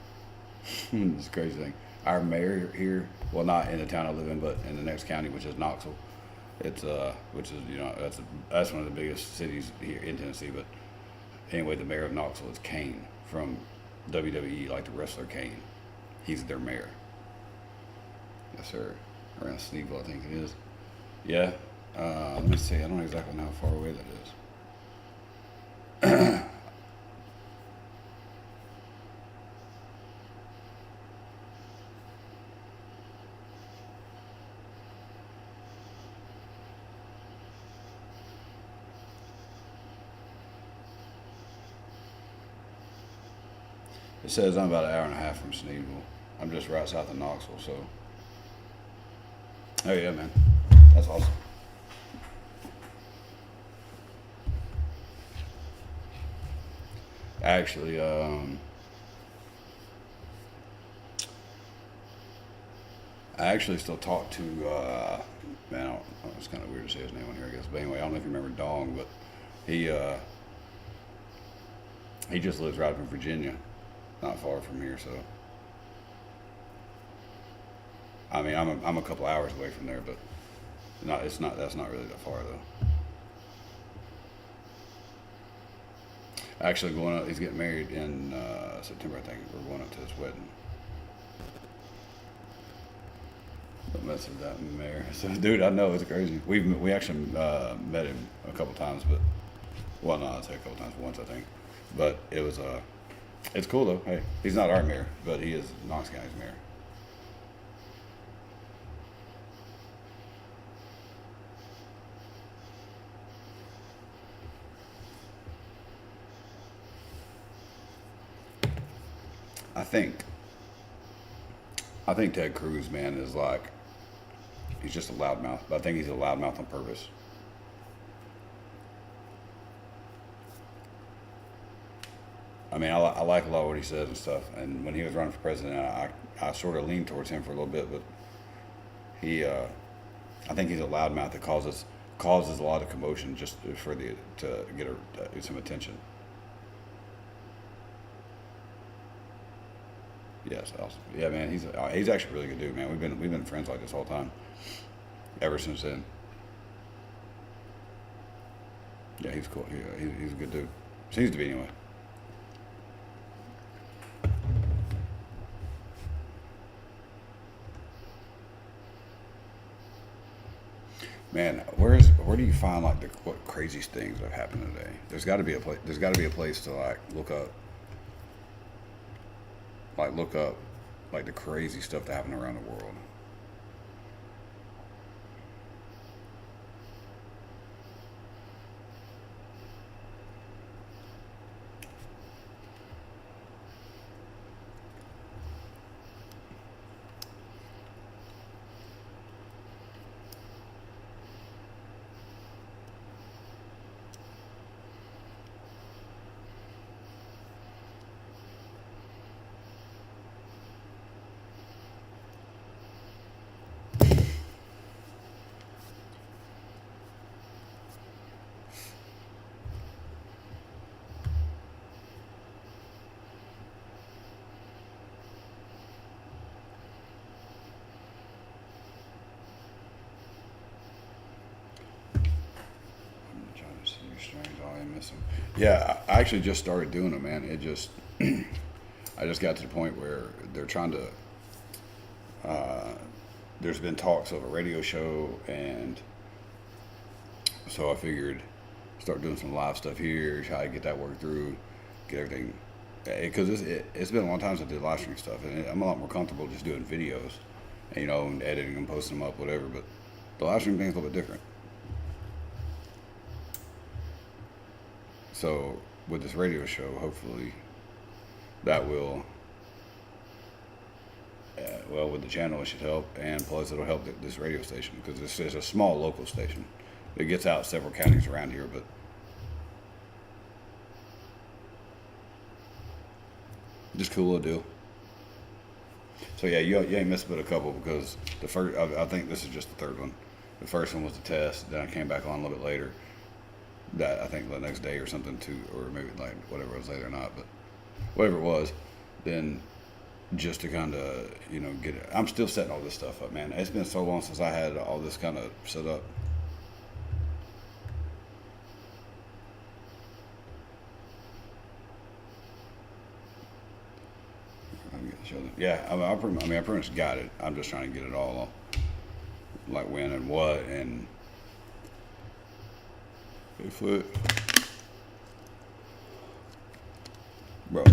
it's a crazy thing. Our mayor here, well, not in the town I live in, but in the next county, which is Knoxville. It's which is that's one of the biggest cities here in Tennessee. But anyway, the mayor of Knoxville is Kane from WWE, like the wrestler Kane. He's their mayor. Yes, sir. Around Sneeville, I think it is. Yeah. Let me see. I don't exactly know how far away that is. It says I'm about an hour and a half from Sneeville. I'm just right south of Knoxville, so. Oh yeah, man, that's awesome. Actually, I actually still talk to, man, it's kind of weird to say his name on here, I guess. But anyway, I don't know if you remember Dong, but he just lives right up in Virginia, not far from here. So, I mean, I'm a couple hours away from there, but that's not really that far though. Actually, going up, he's getting married in September, I think. We're going up to his wedding. Don't mess with that mayor. So, dude, I know it's crazy. We actually met him a couple times, but well, no, I'd say a couple times, once I think. But it was it's cool though. Hey, he's not our mayor, but he is Knox County's mayor. I think Ted Cruz, man, is like, he's just a loudmouth. But I think he's a loudmouth on purpose. I mean, I like a lot of what he says and stuff. And when he was running for president, I sort of leaned towards him for a little bit. But I think he's a loudmouth that causes a lot of commotion just to get some attention. Yes, awesome. Yeah, man, he's actually a really good dude, man. We've been friends like this whole time, ever since then. Yeah, he's cool. He's a good dude. Seems to be anyway. Man, where do you find like what crazy things have happened today? There's got to be a place. There's got to be a place to like look up like the crazy stuff that happened around the world. Yeah, I actually just started doing them, man. It just, I just got to the point where they're trying to, there's been talks of a radio show, and so I figured start doing some live stuff here, try to get that worked through, get everything, because it's been a long time since I did live stream stuff, and I'm a lot more comfortable just doing videos, and, and editing them, posting them up, whatever, but the live stream thing's a little bit different. So with this radio show, hopefully that will, well, with the channel it should help, and plus it'll help this radio station, because this is a small local station. It gets out several counties around here, but just cool little deal. So yeah, you ain't missed but a couple, because the first, I think this is just the third one. The first one was the test, then I came back on a little bit later. That I think the next day or something too, or maybe like whatever it was later or not, but whatever it was, then just to kind of get it. I'm still setting all this stuff up, man. It's been so long since I had all this kind of set up. Yeah, I pretty much got it. I'm just trying to get it all, like when and what and. Foot. Bro,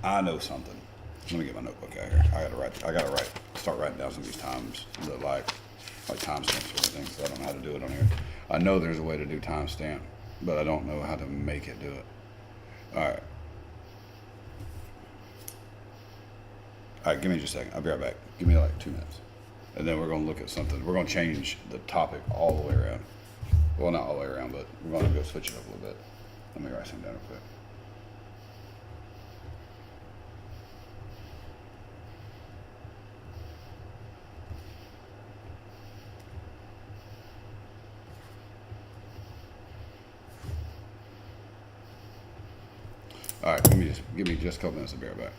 I know something. Let me get my notebook out here. I gotta start writing down some of these times that like timestamps or everything, so I don't know how to do it on here. I know there's a way to do timestamp, but I don't know how to make it do it. Alright, give me just a second. I'll be right back. Give me like 2 minutes. and then we're going to look at something. We're going to change the topic all the way around. Well, not all the way around, but we're going to go switch it up a little bit. Let me write something down real quick. All right, give me just a couple minutes to be right back.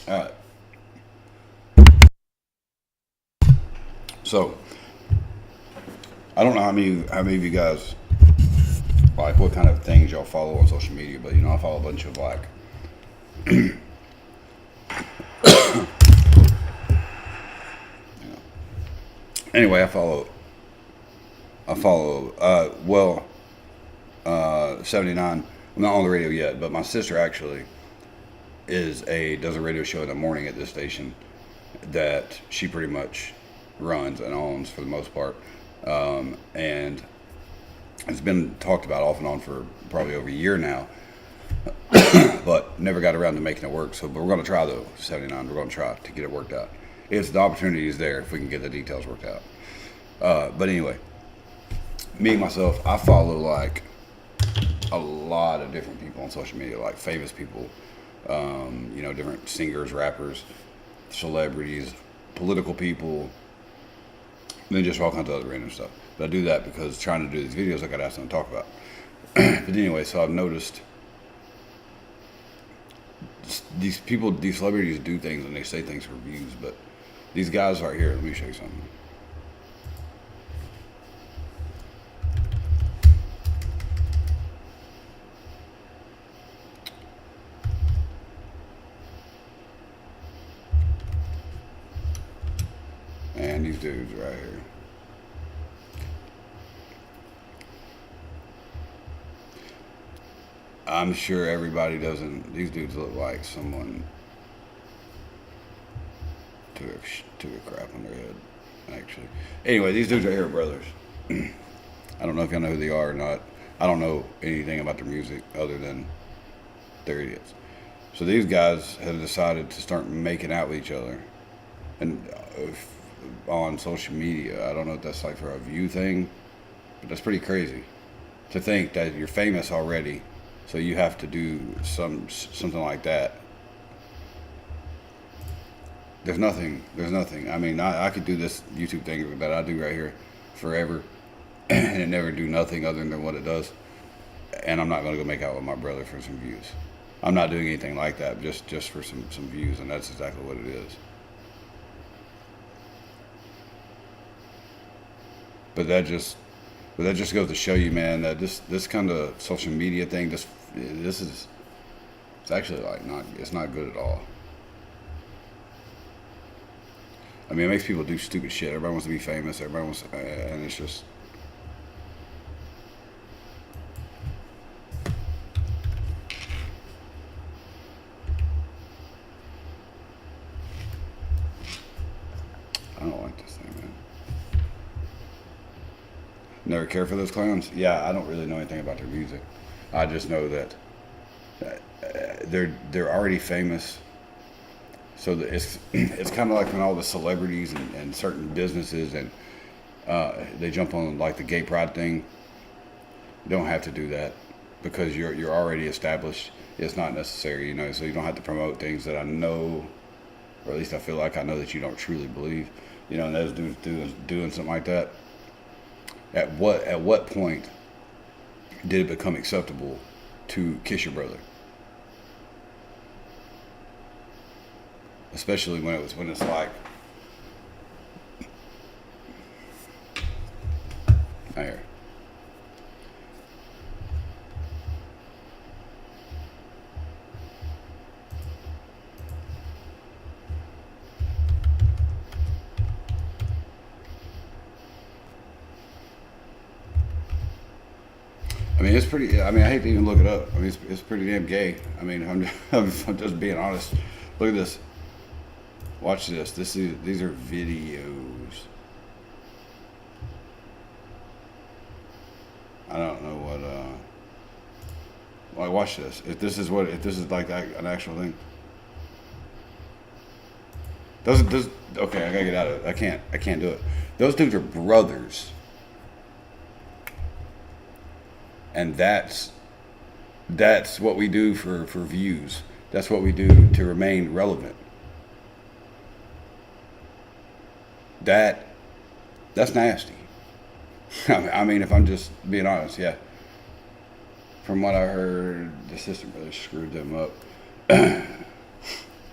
All right. So, I don't know how many of you guys, like, what kind of things y'all follow on social media, but, I follow a bunch of, like, anyway, I follow, 79. I'm not on the radio yet, but my sister actually does a radio show in the morning at this station that she pretty much runs and owns for the most part, and it's been talked about off and on for probably over a year now, but never got around to making it work. But we're going to try though. 79. We're going to try to get it worked out. If the opportunity is there, if we can get the details worked out. But anyway, me myself, I follow like a lot of different people on social media, like famous people, different singers, rappers, celebrities, political people, and then just all kinds of other random stuff. But I do that because trying to do these videos, I got to have something to talk about. But anyway, so I've noticed these people, these celebrities do things and they say things for views, but these guys right here, let me show you something. And these dudes right here. I'm sure everybody doesn't. These dudes look like someone took a crap on their head, actually. Anyway, these dudes right here are brothers. I don't know if y'all know who they are or not. I don't know anything about their music other than they're idiots. So these guys have decided to start making out with each other, and on social media. I don't know if that's like for a view thing, but that's pretty crazy to think that you're famous already, so you have to do something like that. There's nothing. I mean, I could do this YouTube thing that I do right here forever and it never do nothing other than what it does. And I'm not going to go make out with my brother for some views. I'm not doing anything like that just for some views, and that's exactly what it is. But that just goes to show you, man, that this kind of social media thing, it's actually like it's not good at all. I mean, it makes people do stupid shit. Everybody wants to be famous. Everybody wants, and it's just. I don't like this thing, man. Never care for those clowns? Yeah, I don't really know anything about their music. I just know that they're already famous. So it's kind of like when all the celebrities and certain businesses and they jump on like the gay pride thing. You don't have to do that because you're already established. It's not necessary, you know. So you don't have to promote things that I know, or at least I feel like I know that you don't truly believe. You know, and those dudes doing something like that. At what point did it become acceptable to kiss your brother? Especially when it's like, here. I mean, it's pretty. I mean, I hate to even look it up. I mean, it's pretty damn gay. I mean, I'm just being honest. Look at this. Watch this. These are videos. I don't know what. Like, watch this. If this is like an actual thing. Does okay? I gotta get out of it. I can't do it. Those dudes are brothers. And that's what we do for views. That's what we do to remain relevant. That's nasty. I mean, if I'm just being honest, yeah. From what I heard, the Sister Brothers screwed them up. Then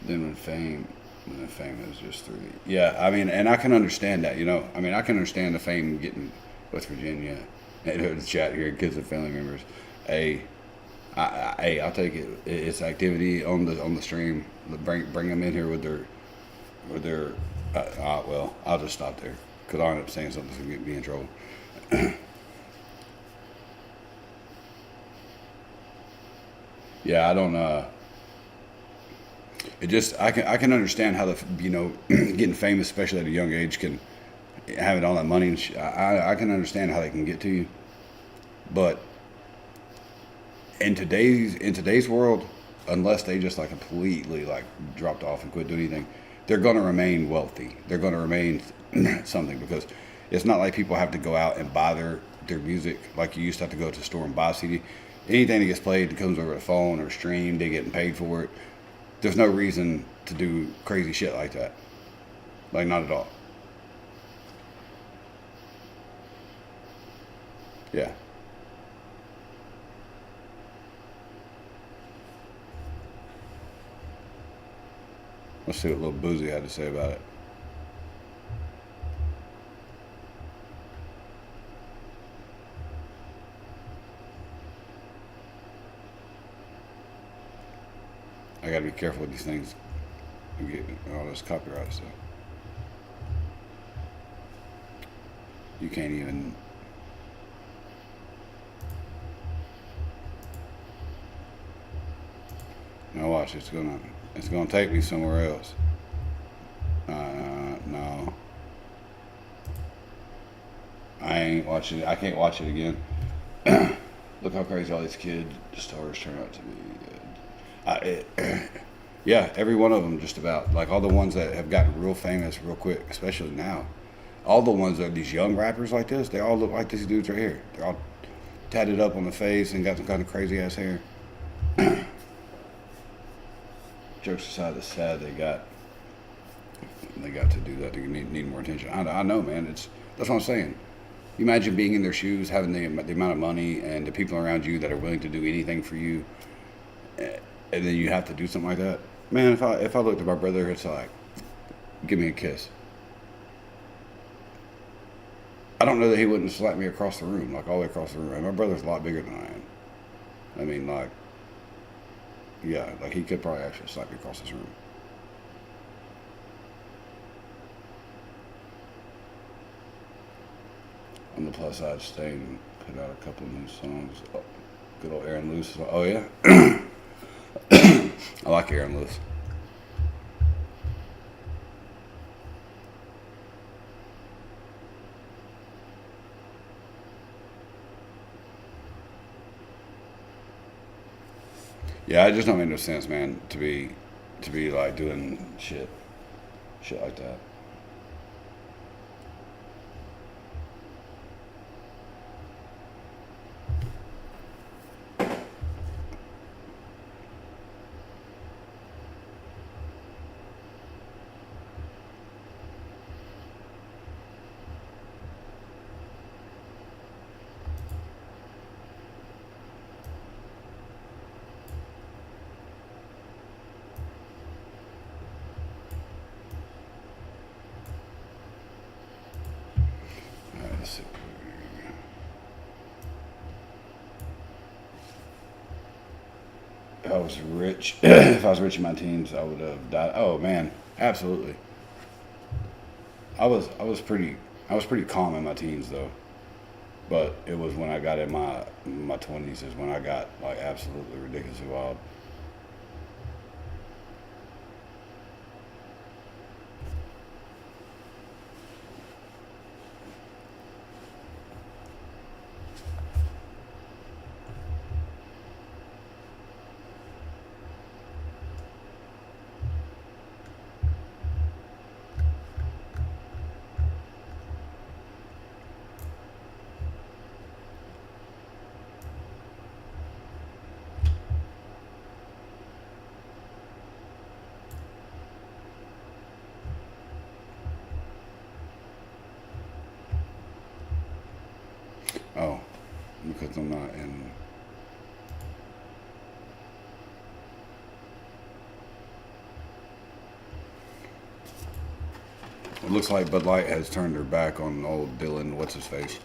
when fame is just through the... Yeah, I mean, and I can understand that, you know. I mean, I can understand the fame getting West Virginia... The chat here, kids and family members. Hey, I'll take it. It's activity on the stream. Bring them in here with their. Well, I'll just stop there because I'll end up saying something that's gonna get me in trouble. Yeah, I don't. It just I can understand how getting famous, especially at a young age, can. Having all that money, and I can understand how they can get to you, but in today's world, unless they just like completely like dropped off and quit doing anything, they're going to remain wealthy. They're going to remain something because it's not like people have to go out and buy their music like you used to have to go to the store and buy a CD. Anything that gets played that comes over the phone or streamed, they're getting paid for it. There's no reason to do crazy shit like that. Like, not at all. Yeah. Let's see what little Boozy had to say about it. I gotta be careful with these things and get all this copyright stuff. You can't even. Now watch, it's gonna take me somewhere else. No. I ain't watching it. I can't watch it again. Look how crazy all these kid stars turn out to be. Yeah, every one of them just about. Like all the ones that have gotten real famous real quick, especially now. All the ones that are these young rappers like this, they all look like these dudes right here. They're all tatted up on the face and got some kind of crazy ass hair. Jokes aside, it's sad they got to do that. They need more attention. I know, man. That's what I'm saying. You imagine being in their shoes, having the amount of money and the people around you that are willing to do anything for you, and then you have to do something like that. Man, if I looked at my brother, it's like, give me a kiss. I don't know that he wouldn't slap me across the room, like all the way across the room. And my brother's a lot bigger than I am. I mean, like, yeah, like he could probably actually slap me across this room. On the plus side, Stain put out a couple new songs. Oh, good old Aaron Lewis. Oh yeah, I like Aaron Lewis. Yeah, it just don't make no sense, man, to be like doing shit like that. If I was rich, if I was rich in my teens, I would have died. Oh man, absolutely. I was pretty calm in my teens though, but it was when I got in my 20s is when I got like absolutely ridiculously wild. Oh, because I'm not in. It looks like Bud Light has turned their back on old Dylan. What's his face?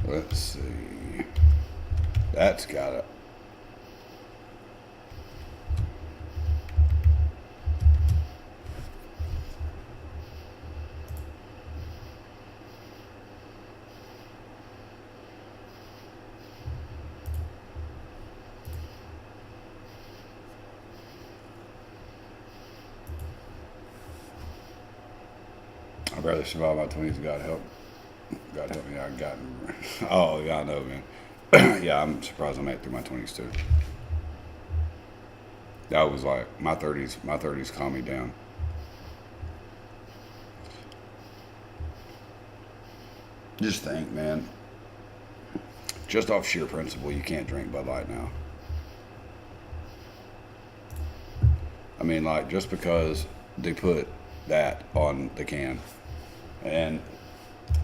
Let's see. That's got it. I'd rather survive my 20s. God help me. I got. Oh yeah, I know, man. Yeah, I'm surprised I made it through my 20s too. That was like my 30s. My 30s calmed me down. Just think, man. Just off sheer principle, you can't drink Bud Light now. I mean, like, just because they put that on the can. And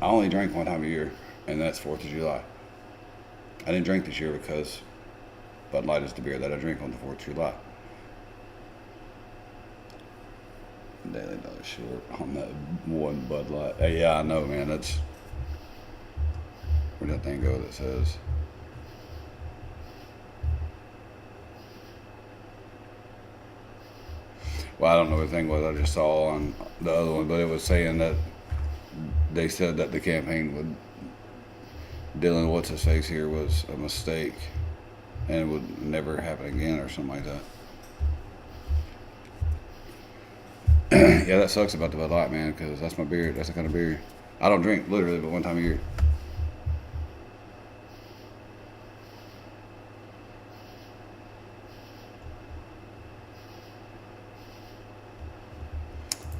I only drink one time a year, and that's 4th of July. I didn't drink this year because Bud Light is the beer that I drink on the 4th of July. Daily Dollar short on that one Bud Light. Hey, yeah, I know, man. That's... Where'd that thing go that says... Well, I don't know what the thing was. I just saw on the other one, but it was saying that they said that the campaign with Dylan What's-His-Face here was a mistake and it would never happen again or something like that. Yeah, that sucks about the Bud Light, man, because that's my beer. That's the kind of beer I don't drink literally but one time a year.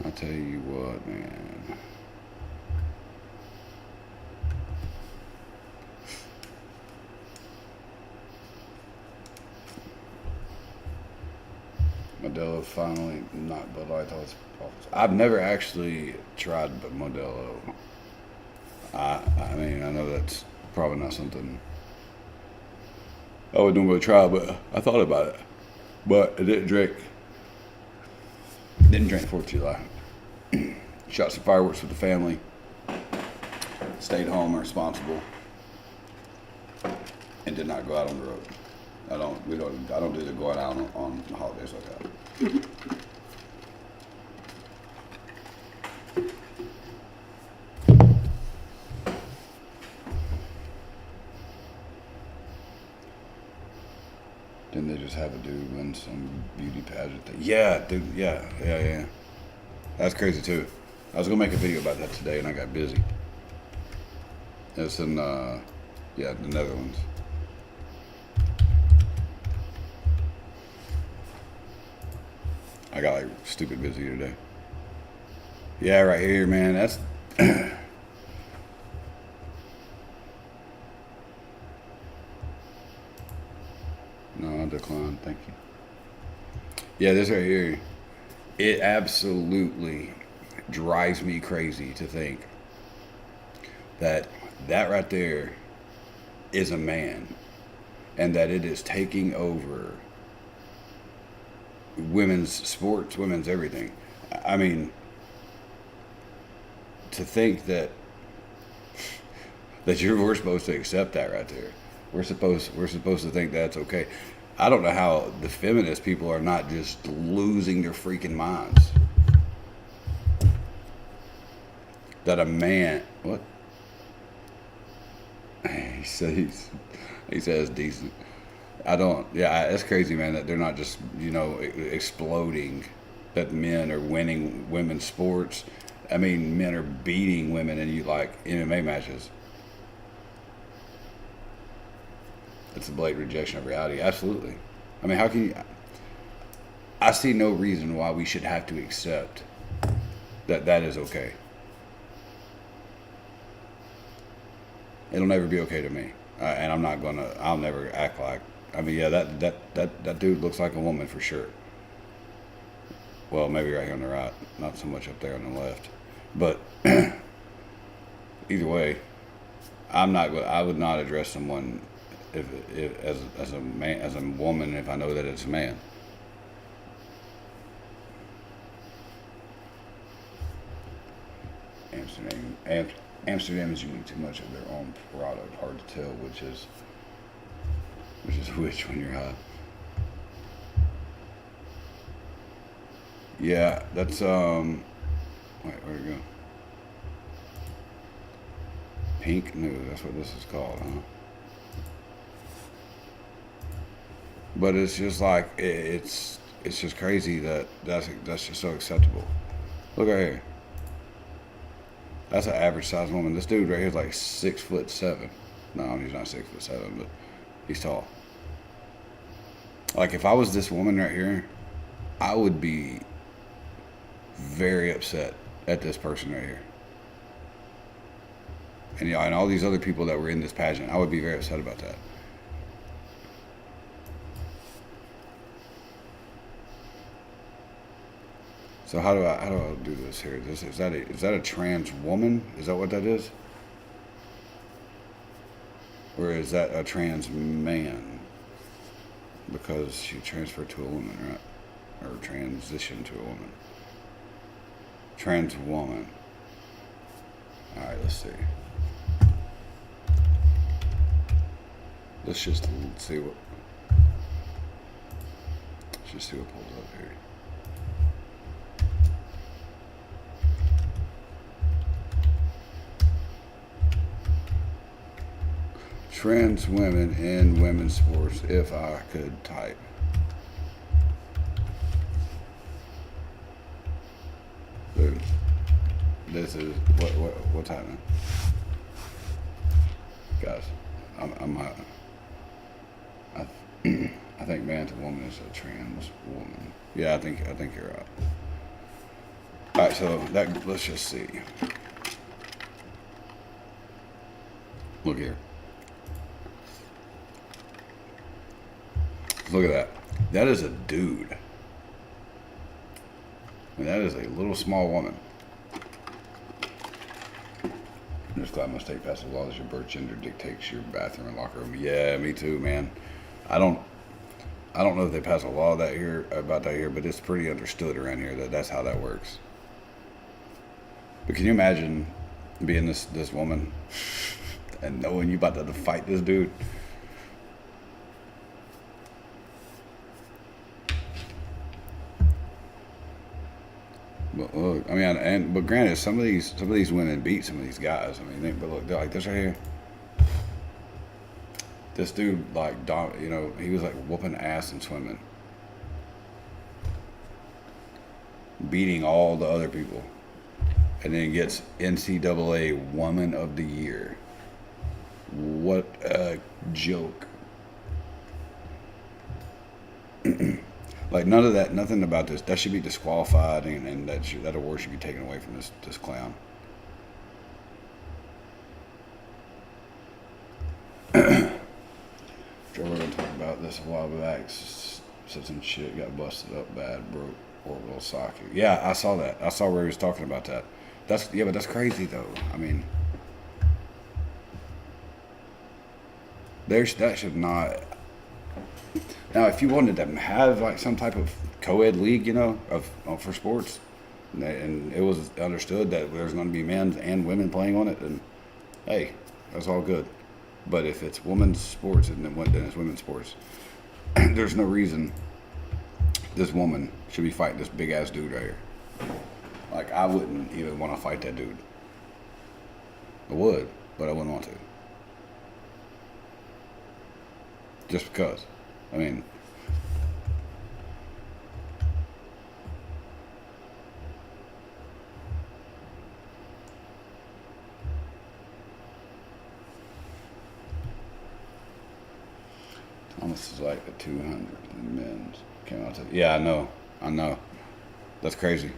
I tell you what, man. Modelo finally knocked Bud Light off. I've never actually tried Modelo. I mean, I know that's probably not something I would normally try, but I thought about it. But I didn't drink. Didn't drink 4th of July. Shot some fireworks with the family. Stayed home, responsible, and did not go out on the road. I don't do the going out on holidays like that. Didn't they just have a dude win some beauty pageant thing? Yeah, dude. Yeah. That's crazy too. I was gonna make a video about that today, and I got busy. It's in the Netherlands. I got like stupid busy today. Yeah, right here, man. That's no, I decline. Thank you. Yeah, this right here. It absolutely drives me crazy to think that right there is a man and that it is taking over women's sports, women's everything. I mean, to think that we're supposed to accept that right there. We're supposed to think that's okay. I don't know how the feminist people are not just losing their freaking minds. That a man, what? He says decent. It's crazy, man, that they're not just, exploding that men are winning women's sports. I mean, men are beating women in MMA matches. It's a blatant rejection of reality. Absolutely. I mean, how can you... I see no reason why we should have to accept that is okay. It'll never be okay to me. And I'll never act like... I mean, yeah, that dude looks like a woman for sure. Well, maybe right here on the right. Not so much up there on the left. But either way, I would not address someone if as a man, as a woman, if I know that it's a man. Amsterdam is using too much of their own product. Hard to tell which is which when you're high. Yeah, that's wait, where'd it go? Pink News, that's what this is called, huh? But it's just like it's just crazy that's just so acceptable. Look right here. That's an average sized woman. This dude right here is like 6'7". No, he's not 6'7", but he's tall. Like, if I was this woman right here, I would be very upset at this person right here. And, yeah, and all these other people that were in this pageant, I would be very upset about that. So how do I do this here? Is that a trans woman? Is that what that is? Or is that a trans man? Because she transferred to a woman, right? Or transitioned to a woman. Trans woman. Alright, let's see. Let's just see what pulls up here. Trans women in women's sports, if I could type. Dude, this is what's happening, guys. I think man to woman is a trans woman. Yeah, I think you're right. All right, so let's just see. Look here. Look at that. That is a dude. And that is a little small woman. I'm just glad my state passed a law that your birth gender dictates your bathroom and locker room. Yeah, me too, man. I don't know if they passed a law about that here, but it's pretty understood around here that that's how that works. But can you imagine being this woman and knowing you about to fight this dude? But look, I mean, but granted, some of these women beat some of these guys. I mean, but look, like this right here. This dude, like, you know, he was like whooping ass and swimming, beating all the other people, and then gets NCAA Woman of the Year. What a joke! Like, none of that, nothing about this. That should be disqualified, and that award should be taken away from this clown. Joe Rogan talked about this a while back. Said some shit, got busted up bad, broke orbital socket. Yeah, I saw that. I saw where he was talking about that. But that's crazy though. I mean, that should not. Now, if you wanted to have like some type of co-ed league, you know, for sports, and it was understood that there's going to be men and women playing on it, then hey, that's all good. But if it's women's sports and then it's women's sports, there's no reason this woman should be fighting this big ass dude right here. Like, I wouldn't even want to fight that dude. I would, but I wouldn't want to. Just because. I mean, Thomas is like a 200 in men's. Came out to, yeah, I know. That's crazy.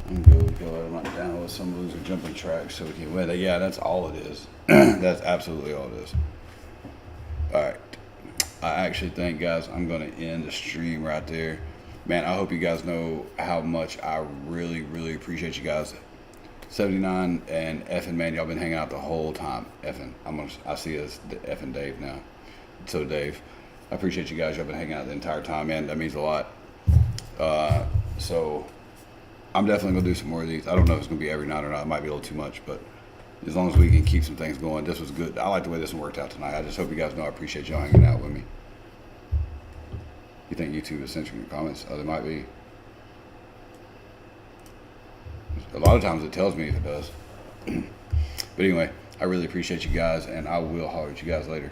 I'm good. I'm not down with some loser jumping tracks so we can win. Yeah, that's all it is. That's absolutely all it is. All right. I actually think, guys, I'm going to end the stream right there. Man, I hope you guys know how much I really, really appreciate you guys. 79 and effing man, y'all been hanging out the whole time. Effing, I see us effing Dave now. So Dave, I appreciate you guys. Y'all been hanging out the entire time, man. That means a lot. So I'm definitely gonna do some more of these. I don't know if it's gonna be every night or not. It might be a little too much, but as long as we can keep some things going, this was good. I like the way this one worked out tonight. I just hope you guys know I appreciate y'all hanging out with me. You think YouTube is censoring your comments? Oh, they might be. A lot of times it tells me if it does. But anyway, I really appreciate you guys, and I will holler at you guys later.